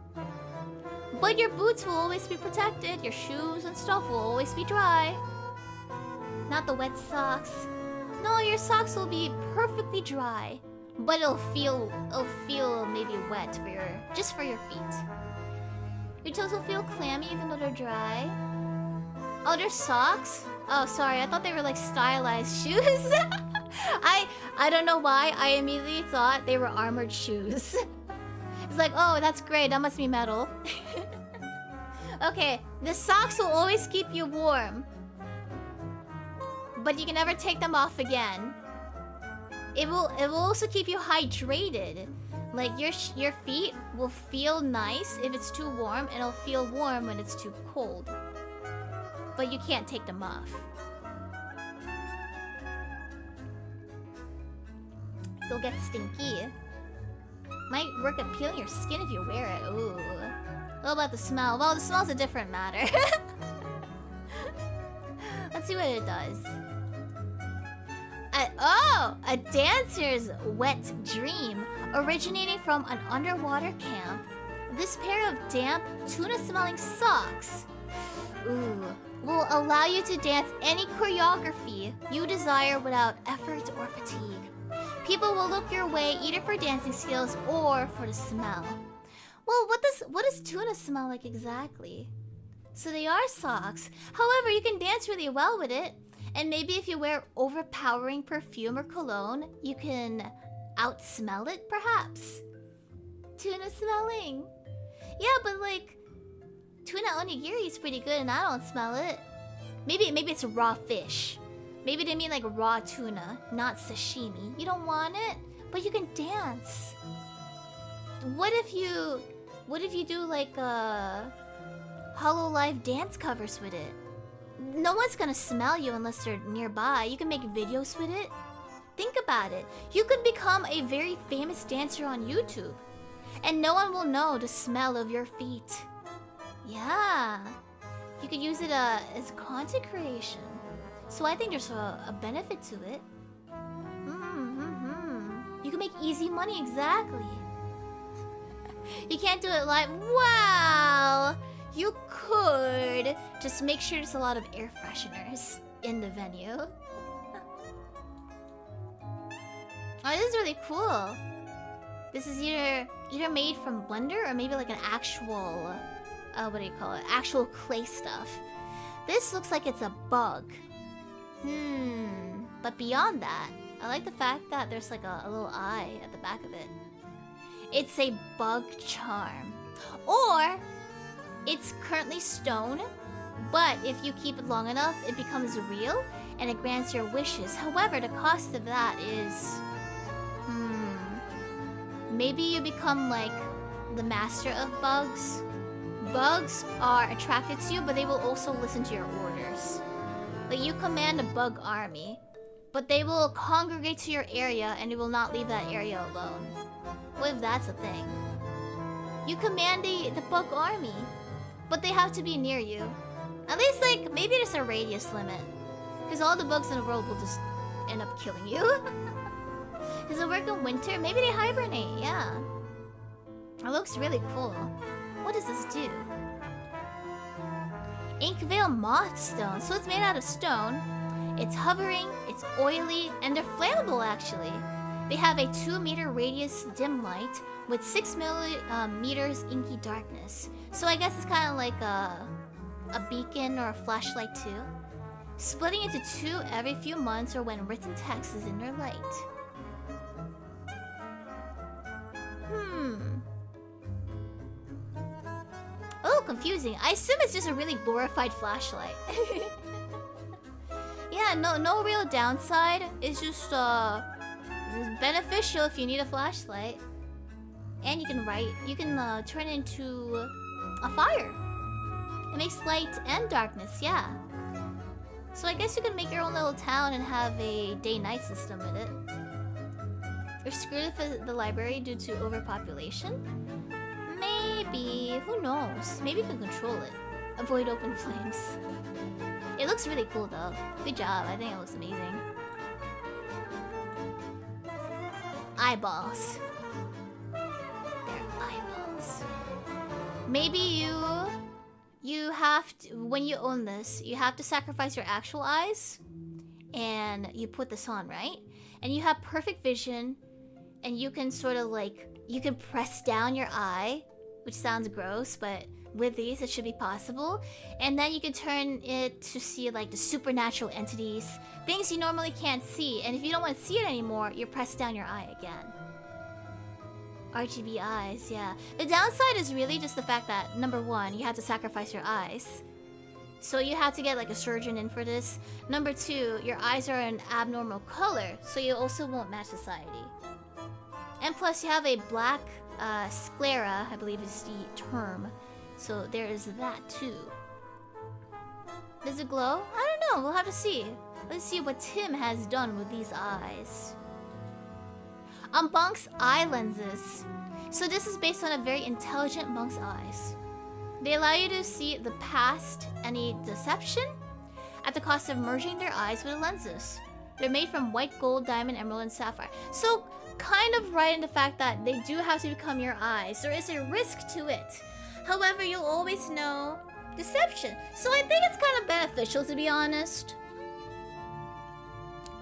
But your boots will always be protected. Your shoes and stuff will always be dry. Not the wet socks. No, your socks will be perfectly dry, but it'll feel maybe wet for just for your feet. Your toes will feel clammy even though they're dry. Oh, they're socks? Oh, sorry. I thought they were like stylized shoes. I don't know why. I immediately thought they were armored shoes. It's like, oh, that's great. That must be metal. Okay, the socks will always keep you warm, but you can never take them off again. It will also keep you hydrated. Like your feet will feel nice if it's too warm, and it'll feel warm when it's too cold. But you can't take them off. They'll get stinky. Might work at peeling your skin if you wear it. Ooh. What about the smell? Well, the smell's a different matter. Let's see what it does. Oh! Oh, a dancer's wet dream originating from an underwater camp. This pair of damp, tuna-smelling socks will allow you to dance any choreography you desire without effort or fatigue. People will look your way either for dancing skills or for the smell. Well, what does tuna smell like exactly? So they are socks. However, you can dance really well with it. And maybe if you wear overpowering perfume or cologne, you can outsmell it, perhaps? Tuna smelling. Yeah, but like, tuna onigiri is pretty good and I don't smell it. Maybe it's raw fish. Maybe they mean like raw tuna, not sashimi. You don't want it, but you can dance. What if you do like Hololive dance covers with it? No one's gonna smell you unless they're nearby. You can make videos with it. Think about it. You could become a very famous dancer on YouTube. And no one will know the smell of your feet. Yeah. You could use it as content creation. So I think there's a benefit to it. You can make easy money, exactly. You can't do it live. Wow! You could just make sure there's a lot of air fresheners in the venue. Oh, this is really cool. This is either made from blender or maybe like an actual what do you call it? Actual clay stuff. This looks like it's a bug. But beyond that, I like the fact that there's like a little eye at the back of it. It's a bug charm. Or it's currently stone, but if you keep it long enough, it becomes real and it grants your wishes. However, the cost of that is... maybe you become like the master of bugs. Bugs are attracted to you, but they will also listen to your orders. Like you command a bug army, but they will congregate to your area and they will not leave that area alone. What if that's a thing? You command the bug army, but they have to be near you. At least like, maybe there's a radius limit. Because all the bugs in the world will just end up killing you. Does it work in winter? Maybe they hibernate, yeah. It looks really cool. What does this do? Inkveil moth stone. So it's made out of stone. It's hovering, it's oily, and they're flammable actually. They have a 2-meter radius dim light with 6 meters inky darkness. So I guess it's kind of like a beacon or a flashlight too. Splitting into 2 every few months or when written text is in their light. Oh, confusing. I assume it's just a really glorified flashlight. Yeah, no real downside. It's just beneficial if you need a flashlight. And you can turn it into a fire. It makes light and darkness, yeah. So I guess you can make your own little town and have a day-night system with it. You're screwed with the library due to overpopulation? Maybe. Who knows? Maybe you can control it. Avoid open flames. It looks really cool though. Good job. I think it looks amazing. Eyeballs. They're eyeballs. Maybe you have to, when you own this, you have to sacrifice your actual eyes and you put this on, right? And you have perfect vision and you can sort of like, you can press down your eye, which sounds gross, but with these it should be possible. And then you can turn it to see like the supernatural entities, things you normally can't see. And if you don't want to see it anymore, you press down your eye again. RGB eyes, yeah. The downside is really just the fact that, number one, you have to sacrifice your eyes. So you have to get like a surgeon in for this. Number two, your eyes are an abnormal color, so you also won't match society. And plus you have a black sclera, I believe is the term. So there is that too. Does it glow? I don't know, we'll have to see. Let's see what Tim has done with these eyes. Bunk's eye lenses. So this is based on a very intelligent monk's eyes. They allow you to see the past any deception at the cost of merging their eyes with the lenses. They're made from white gold, diamond, emerald, and sapphire. So, kind of right in the fact that they do have to become your eyes. There is a risk to it. However, you'll always know deception. So I think it's kind of beneficial, to be honest.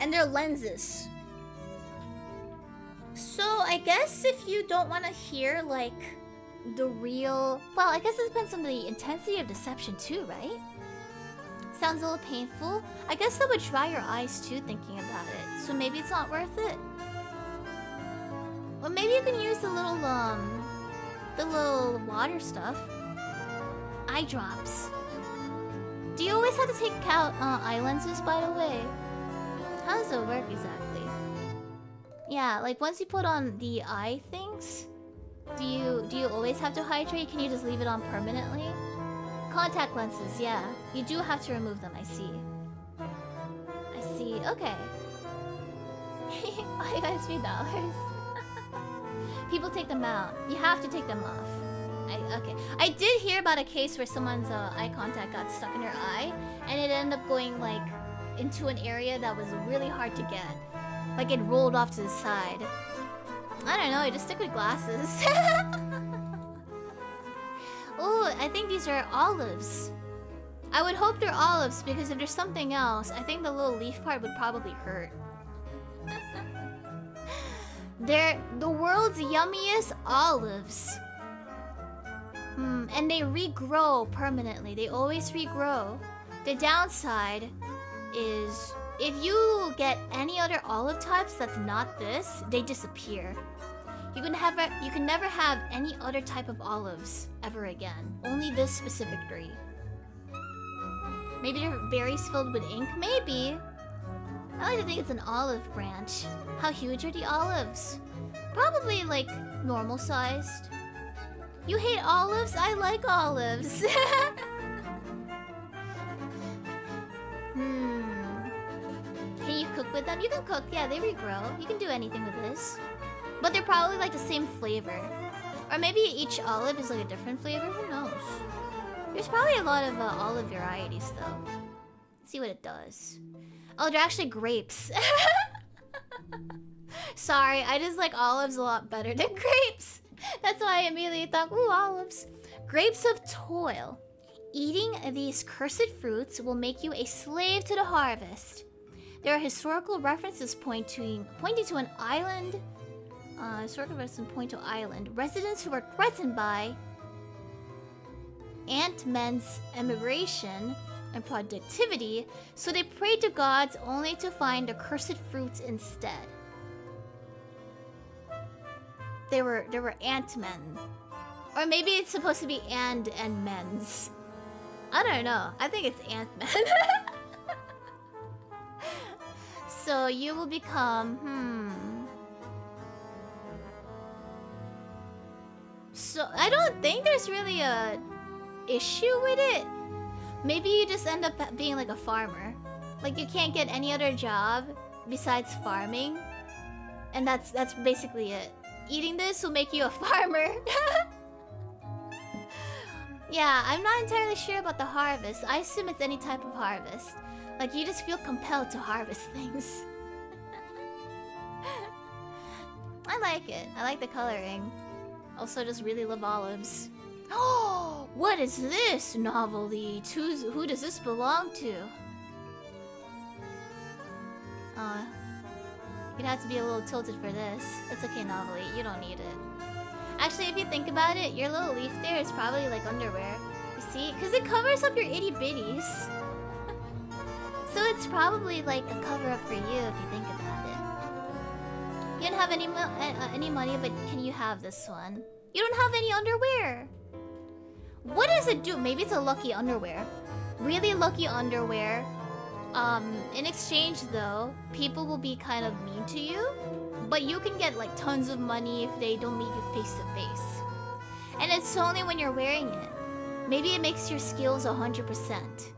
And they're lenses. So I guess if you don't want to hear, like, the real... Well, I guess it depends on the intensity of deception too, right? Sounds a little painful. I guess that would dry your eyes too, thinking about it. So maybe it's not worth it. Well, maybe you can use the little water stuff. Eye drops. Do you always have to take out eye lenses, by the way? How does it work exactly? Yeah, like once you put on the eye things, do you always have to hydrate? Can you just leave it on permanently? Contact lenses, yeah. You do have to remove them, I see. I see, okay. Why you guys $3? People take them out. You have to take them off. Okay. I did hear about a case where someone's eye contact got stuck in their eye, and it ended up going like into an area that was really hard to get. Like it rolled off to the side. I don't know, I just stick with glasses. Oh, I think these are olives. I would hope they're olives because if there's something else, I think the little leaf part would probably hurt. They're the world's yummiest olives. And they regrow permanently. They always regrow. The downside is if you get any other olive types that's not this, they disappear. You can never have any other type of olives ever again. Only this specific 3. Maybe they're berries filled with ink? Maybe. I like to think it's an olive branch. How huge are the olives? Probably like normal sized. You hate olives? I like olives. Can you cook with them? You can cook, yeah, they regrow. You can do anything with this. But they're probably like the same flavor. Or maybe each olive is like a different flavor, who knows? There's probably a lot of olive varieties though. Let's see what it does. Oh, they're actually grapes. Sorry, I just like olives a lot better than grapes. That's why I immediately thought, ooh, olives. Grapes of toil. Eating these cursed fruits will make you a slave to the harvest. There are historical references pointing to an island. Historical references point to island. Residents who were threatened by ant-men's emigration and productivity, so they prayed to gods only to find the cursed fruits instead. There were ant-men. Or maybe it's supposed to be and men's. I don't know. I think it's ant-men. So you will become, So I don't think there's really a issue with it. Maybe you just end up being like a farmer. Like you can't get any other job besides farming. And that's basically it. Eating this will make you a farmer. Yeah, I'm not entirely sure about the harvest. I assume it's any type of harvest. Like you just feel compelled to harvest things. I like it. I like the coloring. Also just really love olives. Oh, what is this novelty? Who does this belong to? You'd have to be a little tilted for this. It's okay, novelty. You don't need it. Actually, if you think about it, your little leaf there is probably like underwear. You see? Because it covers up your itty bitties. So it's probably like a cover-up for you if you think about it. You don't have any money, but can you have this one? You don't have any underwear. What does it do? Maybe it's a lucky underwear. Really lucky underwear. In exchange though, people will be kind of mean to you. But you can get like tons of money if they don't meet you face to face. And it's only when you're wearing it. Maybe it makes your skills 100%.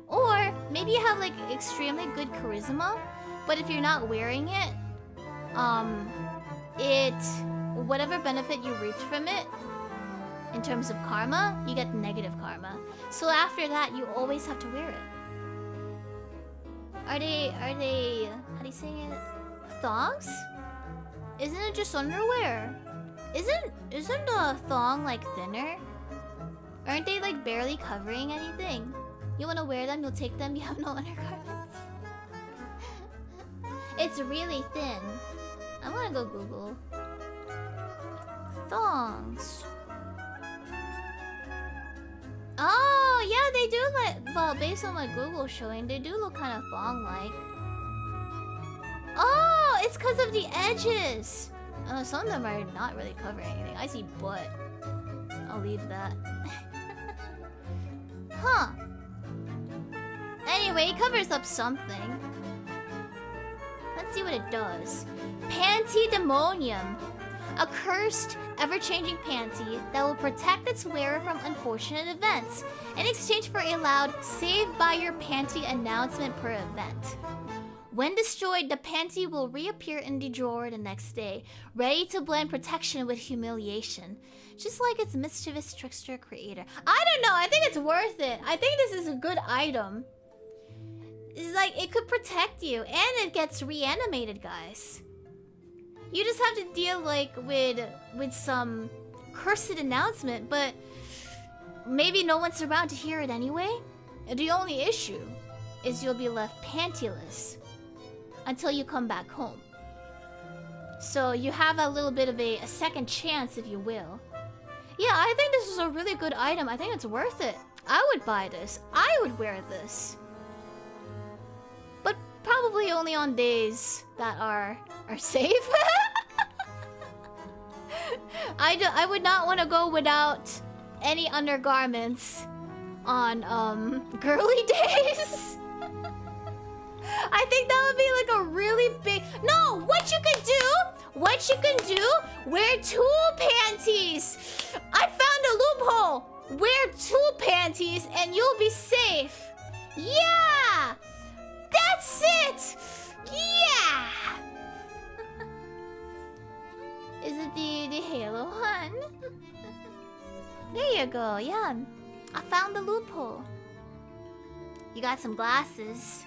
Or maybe you have like extremely good charisma, but if you're not wearing it, whatever benefit you reaped from it, in terms of karma, you get negative karma. So after that, you always have to wear it. Are they, how do you say it? Thongs? Isn't it just underwear? Isn't a thong like thinner? Aren't they like barely covering anything? You wanna wear them, you'll take them, you have no undergarments. It's really thin. I'm gonna go Google. Thongs. Oh, yeah, they do like, well, based on what Google's showing, they do look kind of thong-like. Oh, it's because of the edges. Some of them are not really covering anything. I see butt. I'll leave that. Huh. Anyway, it covers up something. Let's see what it does. Panty demonium. A cursed, ever-changing panty that will protect its wearer from unfortunate events in exchange for a loud "Saved by your panty" announcement per event. When destroyed, the panty will reappear in the drawer the next day, ready to blend protection with humiliation. Just like its mischievous trickster creator. I don't know, I think it's worth it. I think this is a good item. It's like, it could protect you, and it gets reanimated, guys. You just have to deal like with some cursed announcement, but maybe no one's around to hear it anyway. The only issue is you'll be left pantyless until you come back home. So you have a little bit of a second chance, if you will. Yeah, I think this is a really good item. I think it's worth it. I would buy this. I would wear this. But probably only on days that are safe. I would not want to go without any undergarments on girly days. I think that would be like a really big... No, what you can do, wear 2 panties. I found a loophole. Wear 2 panties and you'll be safe. Yeah, that's it. Yeah. Is it the Halo one? There you go, yeah. I found the loophole. You got some glasses.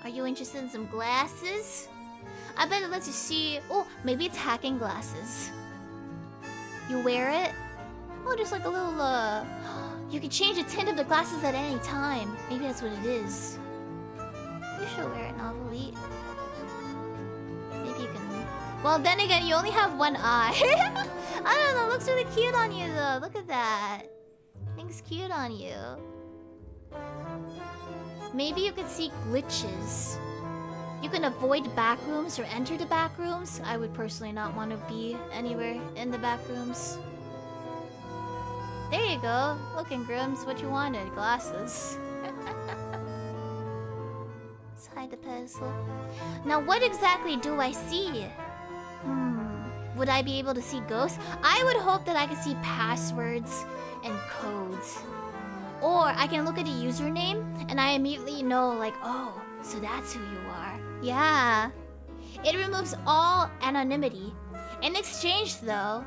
Are you interested in some glasses? I bet it lets you see... Oh, maybe it's hacking glasses. You wear it? Oh, just like a little, You can change the tint of the glasses at any time. Maybe that's what it is. You should wear it, Novelite. Maybe you can... Well, then again, you only have one eye. I don't know, it looks really cute on you, though. Look at that. Thing's cute on you. Maybe you can see glitches. You can avoid back rooms or enter the back rooms. I would personally not want to be anywhere in the back rooms. There you go. Look, Ingrams, what you wanted. Glasses. Let's hide the pedestal. Now, what exactly do I see? Would I be able to see ghosts? I would hope that I could see passwords and codes. Or I can look at a username and I immediately know, like, oh, so that's who you are. Yeah. It removes all anonymity. In exchange, though,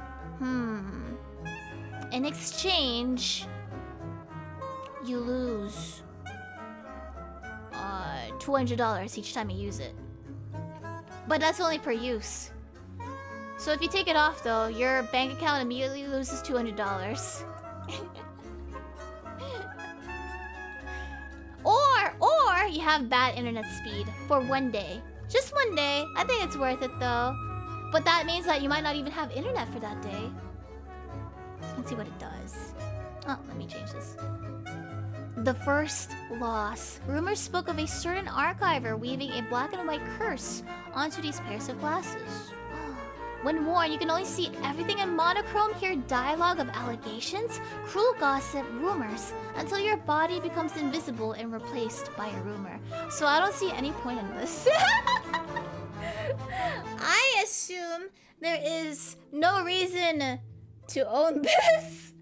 in exchange, you lose $200 each time you use it. But that's only per use. So if you take it off, though, your bank account immediately loses $200. Or you have bad internet speed for one day. Just one day. I think it's worth it, though. But that means that you might not even have internet for that day. Let's see what it does. Oh, let me change this. The first loss. Rumors spoke of a certain archiver weaving a black and white curse onto these pairs of glasses. When worn, you can only see everything in monochrome, hear dialogue of allegations, cruel gossip, rumors, until your body becomes invisible and replaced by a rumor. So I don't see any point in this. I assume there is no reason to own this.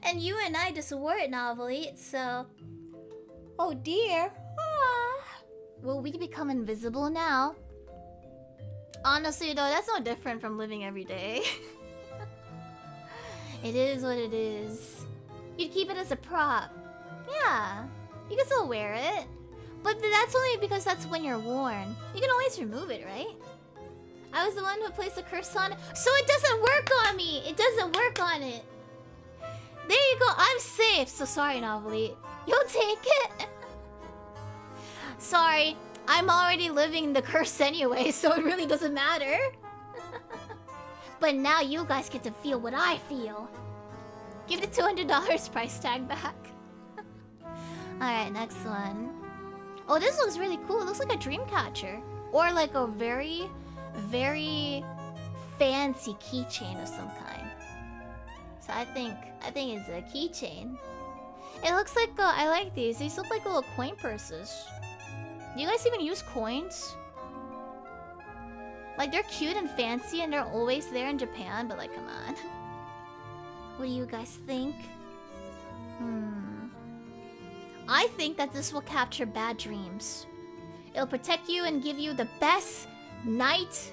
And you and I just wore it, Novelite, so... Oh dear. Will we become invisible now? Honestly, though, that's no different from living every day. It is what it is. You'd keep it as a prop. Yeah, you can still wear it. But that's only because that's when you're worn. You can always remove it, right? I was the one who placed the curse on it. So it doesn't work on me! It doesn't work on it! There you go, I'm safe! So sorry, Novelty. You'll take it! Sorry, I'm already living the curse anyway, so it really doesn't matter. But now you guys get to feel what I feel. Give the $200 price tag back. Alright, next one. Oh, this looks really cool. It looks like a dream catcher. Or like a very, very fancy keychain of some kind. So I think it's a keychain. It looks like, I like these. These look like little coin purses. Do you guys even use coins? Like, they're cute and fancy and they're always there in Japan, but like, come on. What do you guys think? I think that this will capture bad dreams. It'll protect you and give you the best night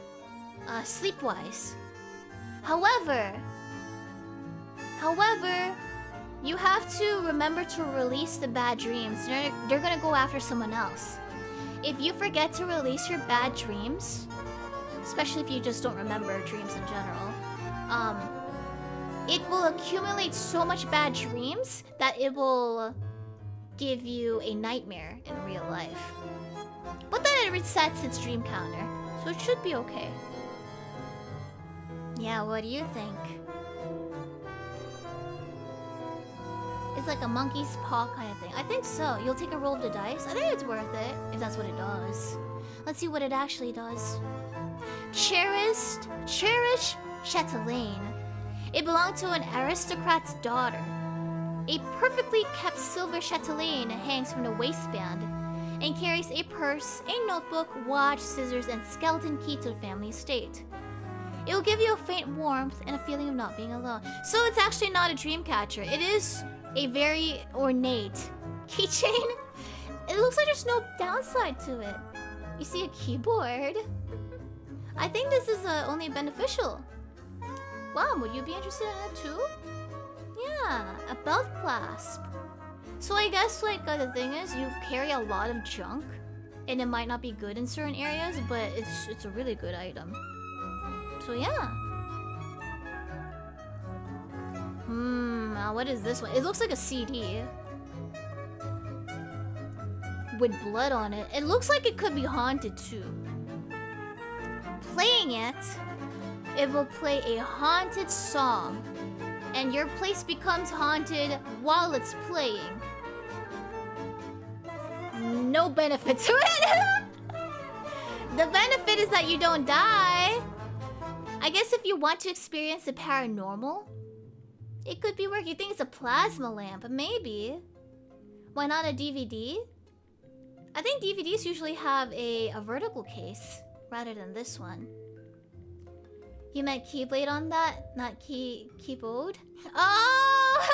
sleep-wise. However, you have to remember to release the bad dreams. They're gonna go after someone else. If you forget to release your bad dreams, especially if you just don't remember dreams in general, it will accumulate so much bad dreams that it will give you a nightmare in real life. But then it resets its dream counter, so it should be okay. Yeah, what do you think? It's like a monkey's paw kind of thing. I think so. You'll take a roll of the dice. I think it's worth it, if that's what it does. Let's see what it actually does. Cherish chatelaine. It belonged to an aristocrat's daughter. A perfectly kept silver chatelaine hangs from the waistband and carries a purse, a notebook, watch, scissors, and skeleton key to the family estate. It will give you a faint warmth and a feeling of not being alone. So it's actually not a dream catcher. It is a very ornate keychain. It looks like there's no downside to it. You see a keyboard. I think this is only beneficial. Wow, would you be interested in it too? Yeah, a belt clasp. So I guess like the thing is you carry a lot of junk and it might not be good in certain areas, but it's a really good item. So yeah. What is this one? It looks like a CD with blood on it. It looks like it could be haunted too. Playing it, it will play a haunted song, and your place becomes haunted while it's playing. No benefit to it. The benefit is that you don't die. I guess if you want to experience the paranormal, it could be work. You think it's a plasma lamp? Maybe. Why not a DVD? I think DVDs usually have a vertical case rather than this one. You meant keyblade on that, not keyboard? Oh!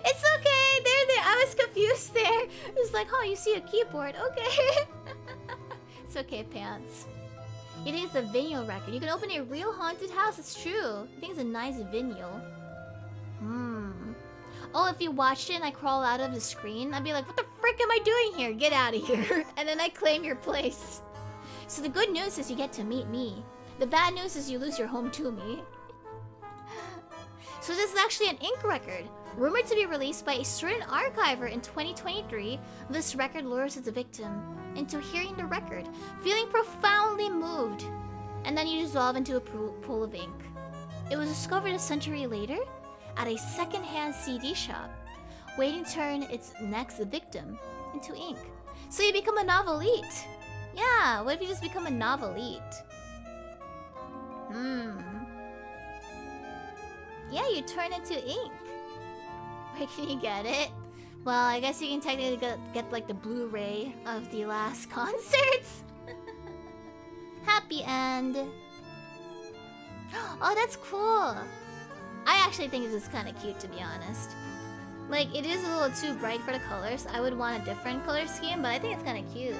It's okay. There. I was confused there. It's like, oh, you see a keyboard. Okay. It's okay, pants. You think it's a vinyl record. You can open a real haunted house. It's true. I think it's a nice vinyl. Oh, if you watched it and I crawl out of the screen, I'd be like, what the frick am I doing here? Get out of here. And then I claim your place. So the good news is you get to meet me. The bad news is you lose your home to me. So this is actually an ink record. Rumored to be released by a certain archiver in 2023, this record lures its victim into hearing the record, feeling profoundly moved, and then you dissolve into a pool of ink. It was discovered a century later at a second-hand CD shop, waiting to turn its next victim into ink. So you become a novelite. Yeah, what if you just become a novelite? Yeah, you turn into ink. Where can you get it? Well, I guess you can technically get like the Blu-ray of the last concerts. Happy end. Oh, that's cool. I actually think this is kind of cute, to be honest. Like, it is a little too bright for the colors. I would want a different color scheme, but I think it's kind of cute.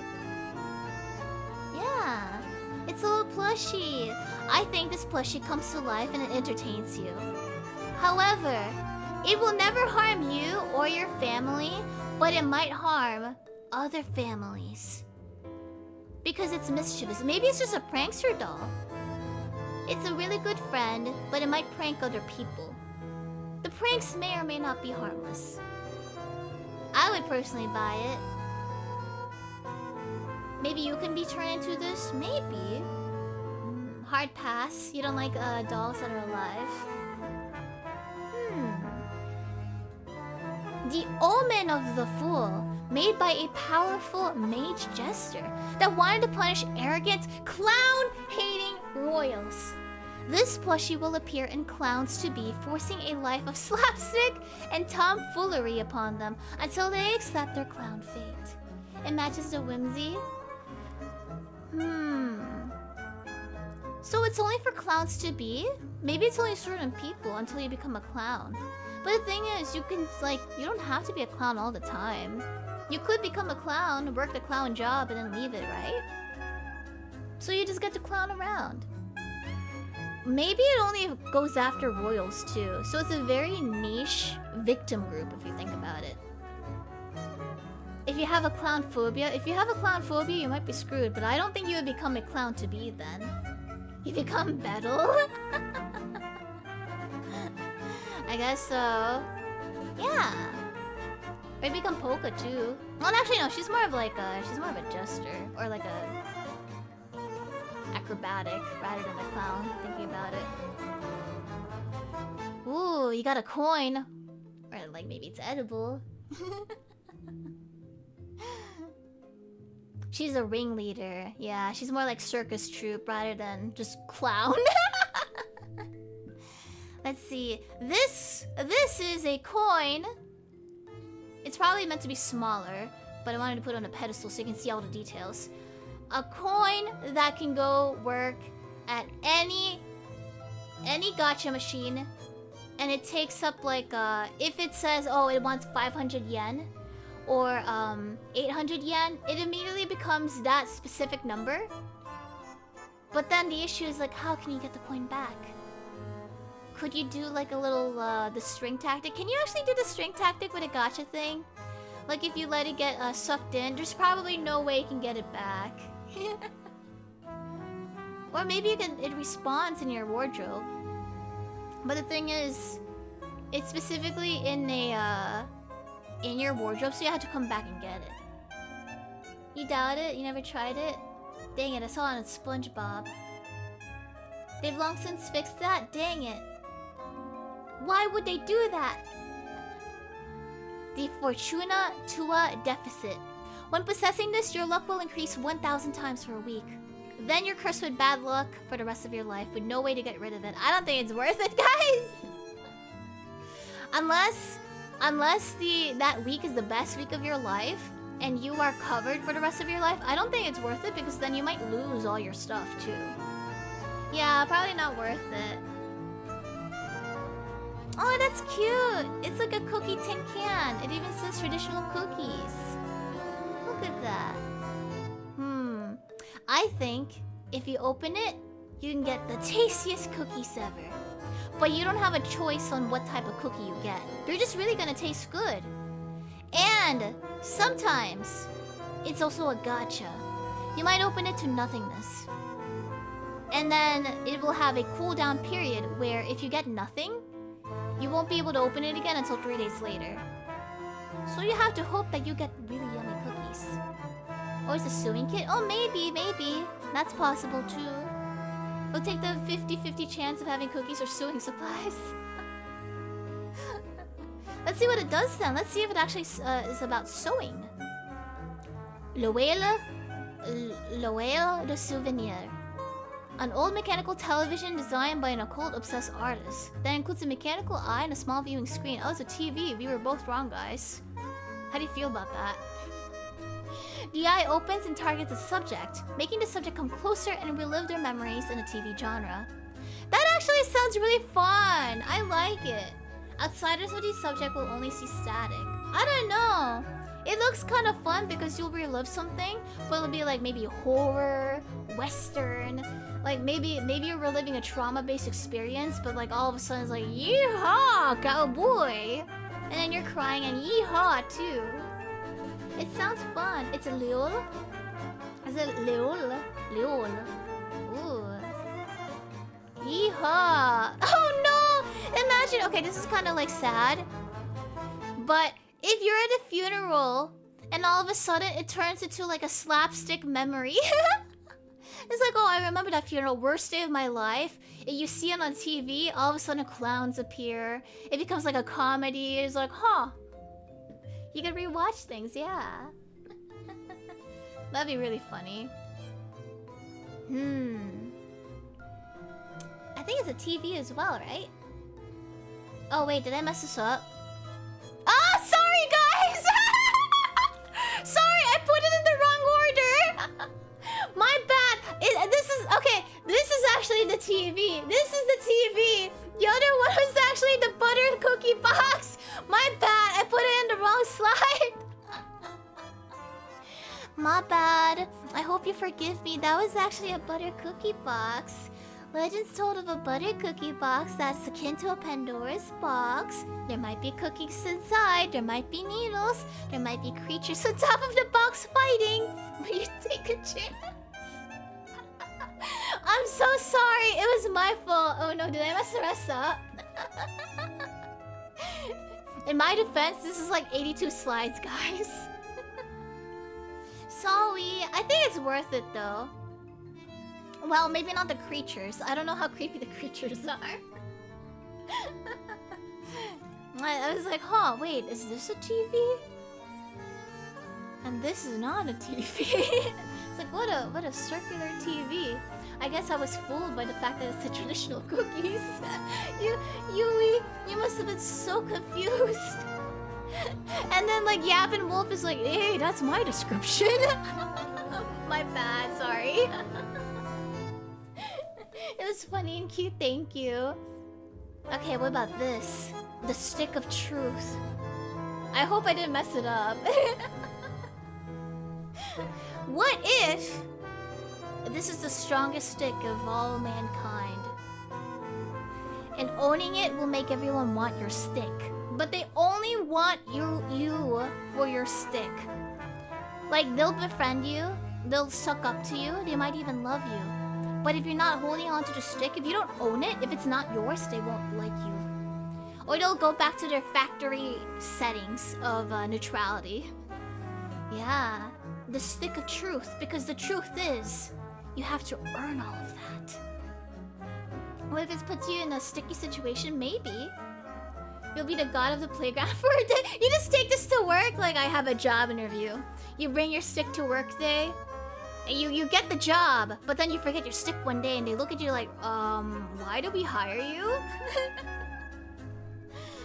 Yeah, it's a little plushie. I think this plushie comes to life and it entertains you. However, it will never harm you or your family, but it might harm other families. Because it's mischievous. Maybe it's just a prankster doll. It's a really good friend, but it might prank other people. The pranks may or may not be harmless. I would personally buy it. Maybe you can be turned into this? Maybe. Hard pass. You don't like dolls that are alive. The Omen of the Fool, made by a powerful mage jester that wanted to punish arrogant, clown-hating royals. This plushie will appear in clowns to be, forcing a life of slapstick and tomfoolery upon them until they accept their clown fate. It matches the whimsy. So it's only for clowns to be? Maybe it's only certain people until you become a clown. But the thing is, you can, like, you don't have to be a clown all the time. You could become a clown, work the clown job, and then leave it, right? So you just get to clown around. Maybe it only goes after royals too. So it's a very niche victim group if you think about it. If you have a clown phobia, you might be screwed, but I don't think you would become a clown to be then. You become Battle? I guess so. Yeah. Or you become Polka too. Well, actually no, she's more of a jester or like a acrobatic rather than a clown, thinking about it. Ooh, you got a coin. Or like maybe it's edible. She's a ringleader. Yeah, she's more like circus troupe rather than just clown. Let's see. This is a coin. It's probably meant to be smaller, but I wanted to put it on a pedestal so you can see all the details. A coin that can go work at any gacha machine, and it takes up like if it says, oh, it wants 500 yen or 800 yen, it immediately becomes that specific number. But then the issue is like, how can you get the coin back? Could you do like a little the string tactic? Can you actually do the string tactic with a gacha thing? Like if you let it get sucked in, there's probably no way you can get it back. Or maybe it respawns in your wardrobe. But the thing is, it's specifically in your wardrobe, so you have to come back and get it. You doubt it? You never tried it? Dang it, I saw it on SpongeBob. They've long since fixed that? Dang it. Why would they do that? The Fortuna Tua deficit. When possessing this, your luck will increase 1,000 times for a week. Then you're cursed with bad luck for the rest of your life with no way to get rid of it. I don't think it's worth it, guys! Unless that week is the best week of your life and you are covered for the rest of your life, I don't think it's worth it because then you might lose all your stuff too. Yeah, probably not worth it. Oh, that's cute! It's like a cookie tin can. It even says traditional cookies. Look at that. I think if you open it, you can get the tastiest cookies ever. But you don't have a choice on what type of cookie you get. They're just really gonna taste good. And sometimes, it's also a gacha. You might open it to nothingness. And then it will have a cooldown period where if you get nothing, you won't be able to open it again until 3 days later. So you have to hope that you get really yummy cookies. Or it's a sewing kit? Oh, maybe. That's possible too. We'll take the 50-50 chance of having cookies or sewing supplies. Let's see what it does then. Let's see if it actually is about sewing. L'Oeil de Souvenir. An old mechanical television designed by an occult-obsessed artist. That includes a mechanical eye and a small viewing screen. Oh, it's a TV. We were both wrong, guys. How do you feel about that? The eye opens and targets a subject, making the subject come closer and relive their memories in a TV genre. That actually sounds really fun! I like it. Outsiders of the subject will only see static. I don't know. It looks kind of fun because you'll relive something, but it'll be like maybe horror, western, like maybe you're reliving a trauma-based experience, but like all of a sudden it's like, yeehaw, cowboy! And then you're crying and yeehaw too. It sounds fun. It's a liol. Is it liol? Liol. Ooh. Yeehaw. Oh no! Imagine, okay, this is kind of like sad. But if you're at a funeral and all of a sudden it turns into like a slapstick memory. It's like, oh, I remember that funeral, worst day of my life. You see it on TV, all of a sudden clowns appear. It becomes like a comedy. It's like, huh. You can rewatch things, yeah. That'd be really funny. I think it's a TV as well, right? Oh wait, did I mess this up? Ah, sorry guys! Sorry, I put it in the wrong order! My bad! This is, okay, this is actually the TV. This is the TV. The other one was actually the butter cookie box. My bad, I put it in the wrong slide. My bad. I hope you forgive me. That was actually a butter cookie box. Legends told of a butter cookie box that's akin to a Pandora's box. There might be cookies inside, there might be needles, there might be creatures on top of the box fighting. Will you take a chance? I'm so sorry, it was my fault. Oh no, did I mess the rest up? In my defense, this is like 82 slides, guys. Sorry, I think it's worth it though. Well, maybe not the creatures. I don't know how creepy the creatures are. I was like, huh, wait, is this a TV? And this is not a TV. It's like, what a circular TV. I guess I was fooled by the fact that it's the traditional cookies. You must have been so confused. And then like Yap and Wolf is like, hey, that's my description. My bad, sorry. It was funny and cute, thank you. Okay, what about this? The stick of truth. I hope I didn't mess it up. What if this is the strongest stick of all mankind? And owning it will make everyone want your stick. But they only want you for your stick. Like, they'll befriend you, they'll suck up to you, they might even love you. But if you're not holding on to the stick, if you don't own it, if it's not yours, they won't like you. Or they'll go back to their factory settings of neutrality. Yeah, the stick of truth. Because the truth is, you have to earn all of that. What if it puts you in a sticky situation? Maybe. You'll be the god of the playground for a day. You just take this to work? Like, I have a job interview. You bring your stick to work day. And you get the job, but then you forget your stick one day and they look at you like, why do we hire you?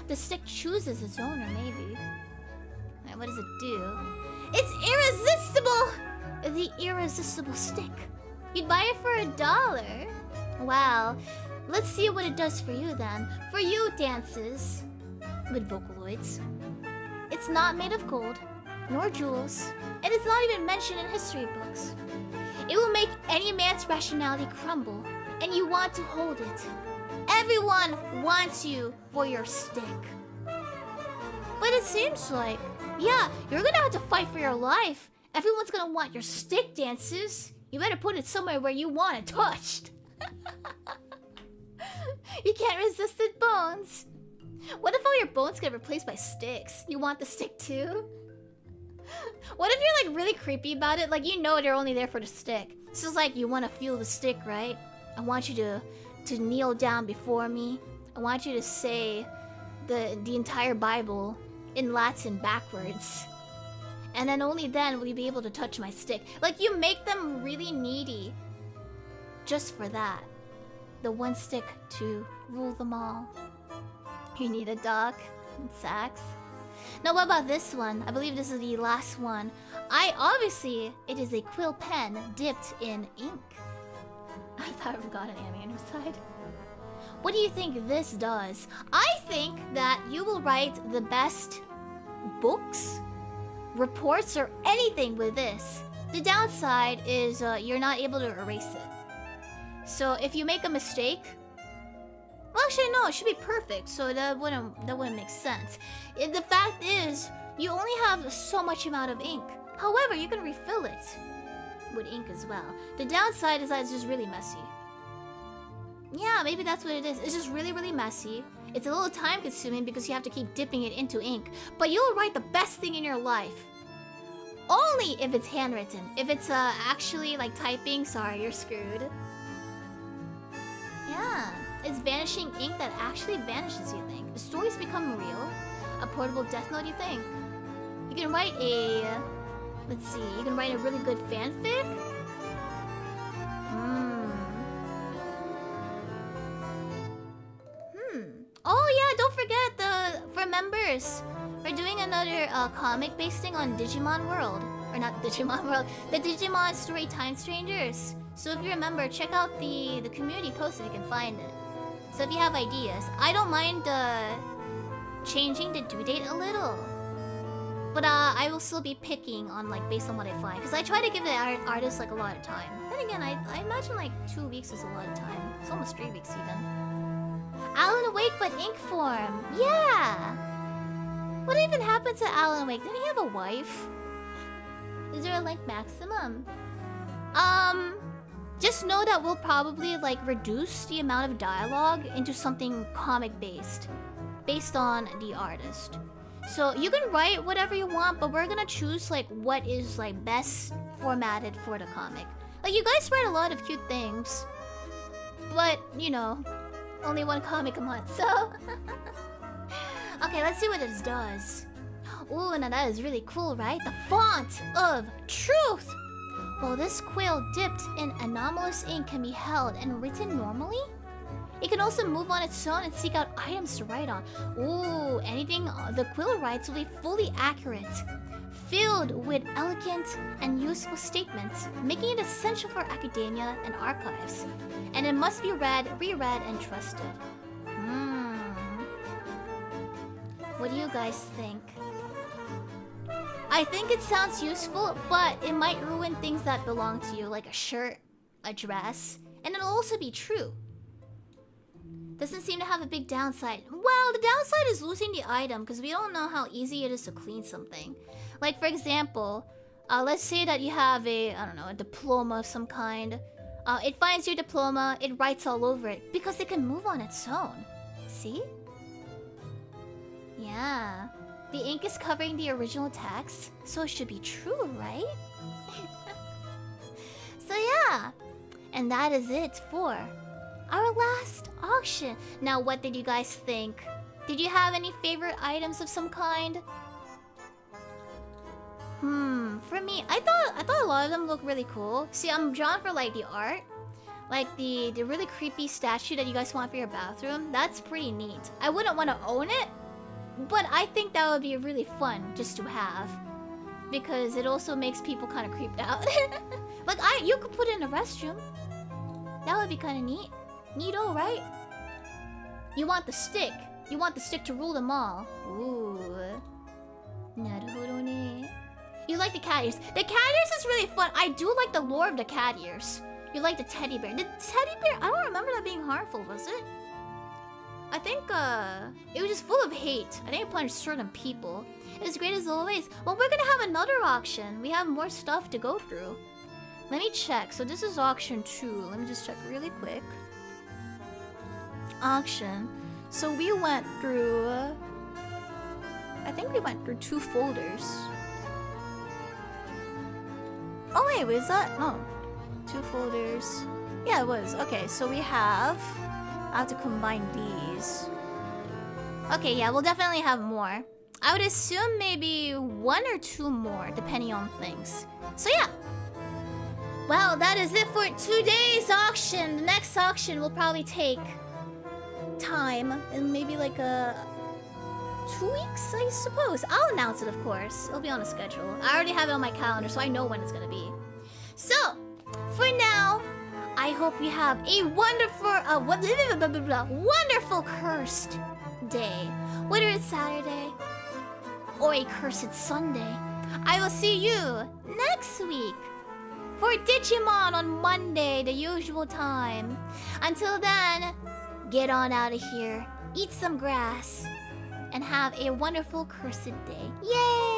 The stick chooses its owner, maybe. Right, what does it do? It's irresistible! The irresistible stick. You'd buy it for $1. Wow. Let's see what it does for you then. For you, dances with Vocaloids. It's not made of gold, nor jewels, and it's not even mentioned in history books. It will make any man's rationality crumble, and you want to hold it. Everyone wants you for your stick. But it seems like, yeah, you're gonna have to fight for your life. Everyone's gonna want your stick, dances. You better put it somewhere where you want it touched. You can't resist it, bones. What if all your bones get replaced by sticks? You want the stick too? What if you're like really creepy about it? Like, you know they're only there for the stick. So it's like, you want to feel the stick, right? I want you to kneel down before me. I want you to say the entire Bible in Latin backwards. And then only then will you be able to touch my stick. Like, you make them really needy. Just for that. The one stick to rule them all. You need a dog and sax. Now, what about this one? I believe this is the last one. Obviously, it is a quill pen dipped in ink. I thought I forgot an Annie on her side. What do you think this does? I think that you will write the best books, reports, or anything with this. The downside is you're not able to erase it. So if you make a mistake... Well, actually, no, it should be perfect, so that wouldn't make sense. The fact is, you only have so much amount of ink. However, you can refill it with ink as well. The downside is that it's just really messy. Yeah, maybe that's what it is. It's just really, really messy. It's a little time consuming because you have to keep dipping it into ink. But you'll write the best thing in your life. Only if it's handwritten. If it's actually like typing, sorry, you're screwed. Yeah, it's vanishing ink that actually vanishes, you think. The stories become real. A portable death note, you think. You can write a... Let's see, you can write a really good fanfic? Oh yeah, don't forget for members. We're doing another comic-based thing on Digimon World. Or not Digimon World, the Digimon Story Time Strangers. So if you remember, check out the community post if you can find it. So if you have ideas, I don't mind changing the due date a little. But I will still be picking on like based on what I find. Because I try to give the artist like a lot of time. Then again, I imagine like 2 weeks is a lot of time. It's almost 3 weeks even. Alan Awake but ink form. Yeah! What even happened to Alan Awake? Didn't he have a wife? Is there a length maximum? Just know that we'll probably like reduce the amount of dialogue into something comic based on the artist. So you can write whatever you want, but we're gonna choose like what is like best formatted for the comic. Like you guys write a lot of cute things, but you know, only one comic a month, so... Okay, let's see what this does. Ooh, now that is really cool, right? The font of truth! While this quill dipped in anomalous ink can be held and written normally, it can also move on its own and seek out items to write on. Ooh, anything the quill writes will be fully accurate, filled with elegant and useful statements, making it essential for academia and archives. And it must be read, reread, and trusted. What do you guys think? I think it sounds useful, but it might ruin things that belong to you, like a shirt, a dress, and it'll also be true. Doesn't seem to have a big downside. Well, the downside is losing the item, because we don't know how easy it is to clean something. Like, for example, let's say that you have a, I don't know, a diploma of some kind. It finds your diploma, it writes all over it, because it can move on its own. See? Yeah. The ink is covering the original text, so it should be true, right? So yeah. And that is it for our last auction. Now, what did you guys think? Did you have any favorite items of some kind? For me, I thought a lot of them looked really cool. See, I'm drawn for like the art. Like the really creepy statue that you guys want for your bathroom. That's pretty neat. I wouldn't want to own it, but I think that would be really fun just to have. Because it also makes people kind of creeped out. Like, you could put it in a restroom. That would be kind of neat. Neato, right? You want the stick. You want the stick to rule them all. Ooh. Naruhodo ne. You like the cat ears. The cat ears is really fun. I do like the lore of the cat ears. You like the teddy bear. The teddy bear, I don't remember that being harmful, was it? I think, it was just full of hate. I think it punished certain people. It was great as always. Well, we're gonna have another auction. We have more stuff to go through. Let me check. So this is auction 2. Let me just check really quick. Auction. So we went through... I think we went through 2 folders. Oh wait, was that? No. 2 folders. Yeah, it was. Okay, so we have... I have to combine these. Okay, yeah, we'll definitely have more. I would assume maybe 1 or 2 more, depending on things. So yeah. Well, that is it for today's auction. The next auction will probably take time, and maybe like 2 weeks, I suppose. I'll announce it, of course. It'll be on a schedule. I already have it on my calendar, so I know when it's gonna be. So, for now, I hope you have a wonderful, wonderful cursed day. Whether it's Saturday or a cursed Sunday. I will see you next week for Digimon on Monday, the usual time. Until then, get on out of here, eat some grass, and have a wonderful cursed day. Yay!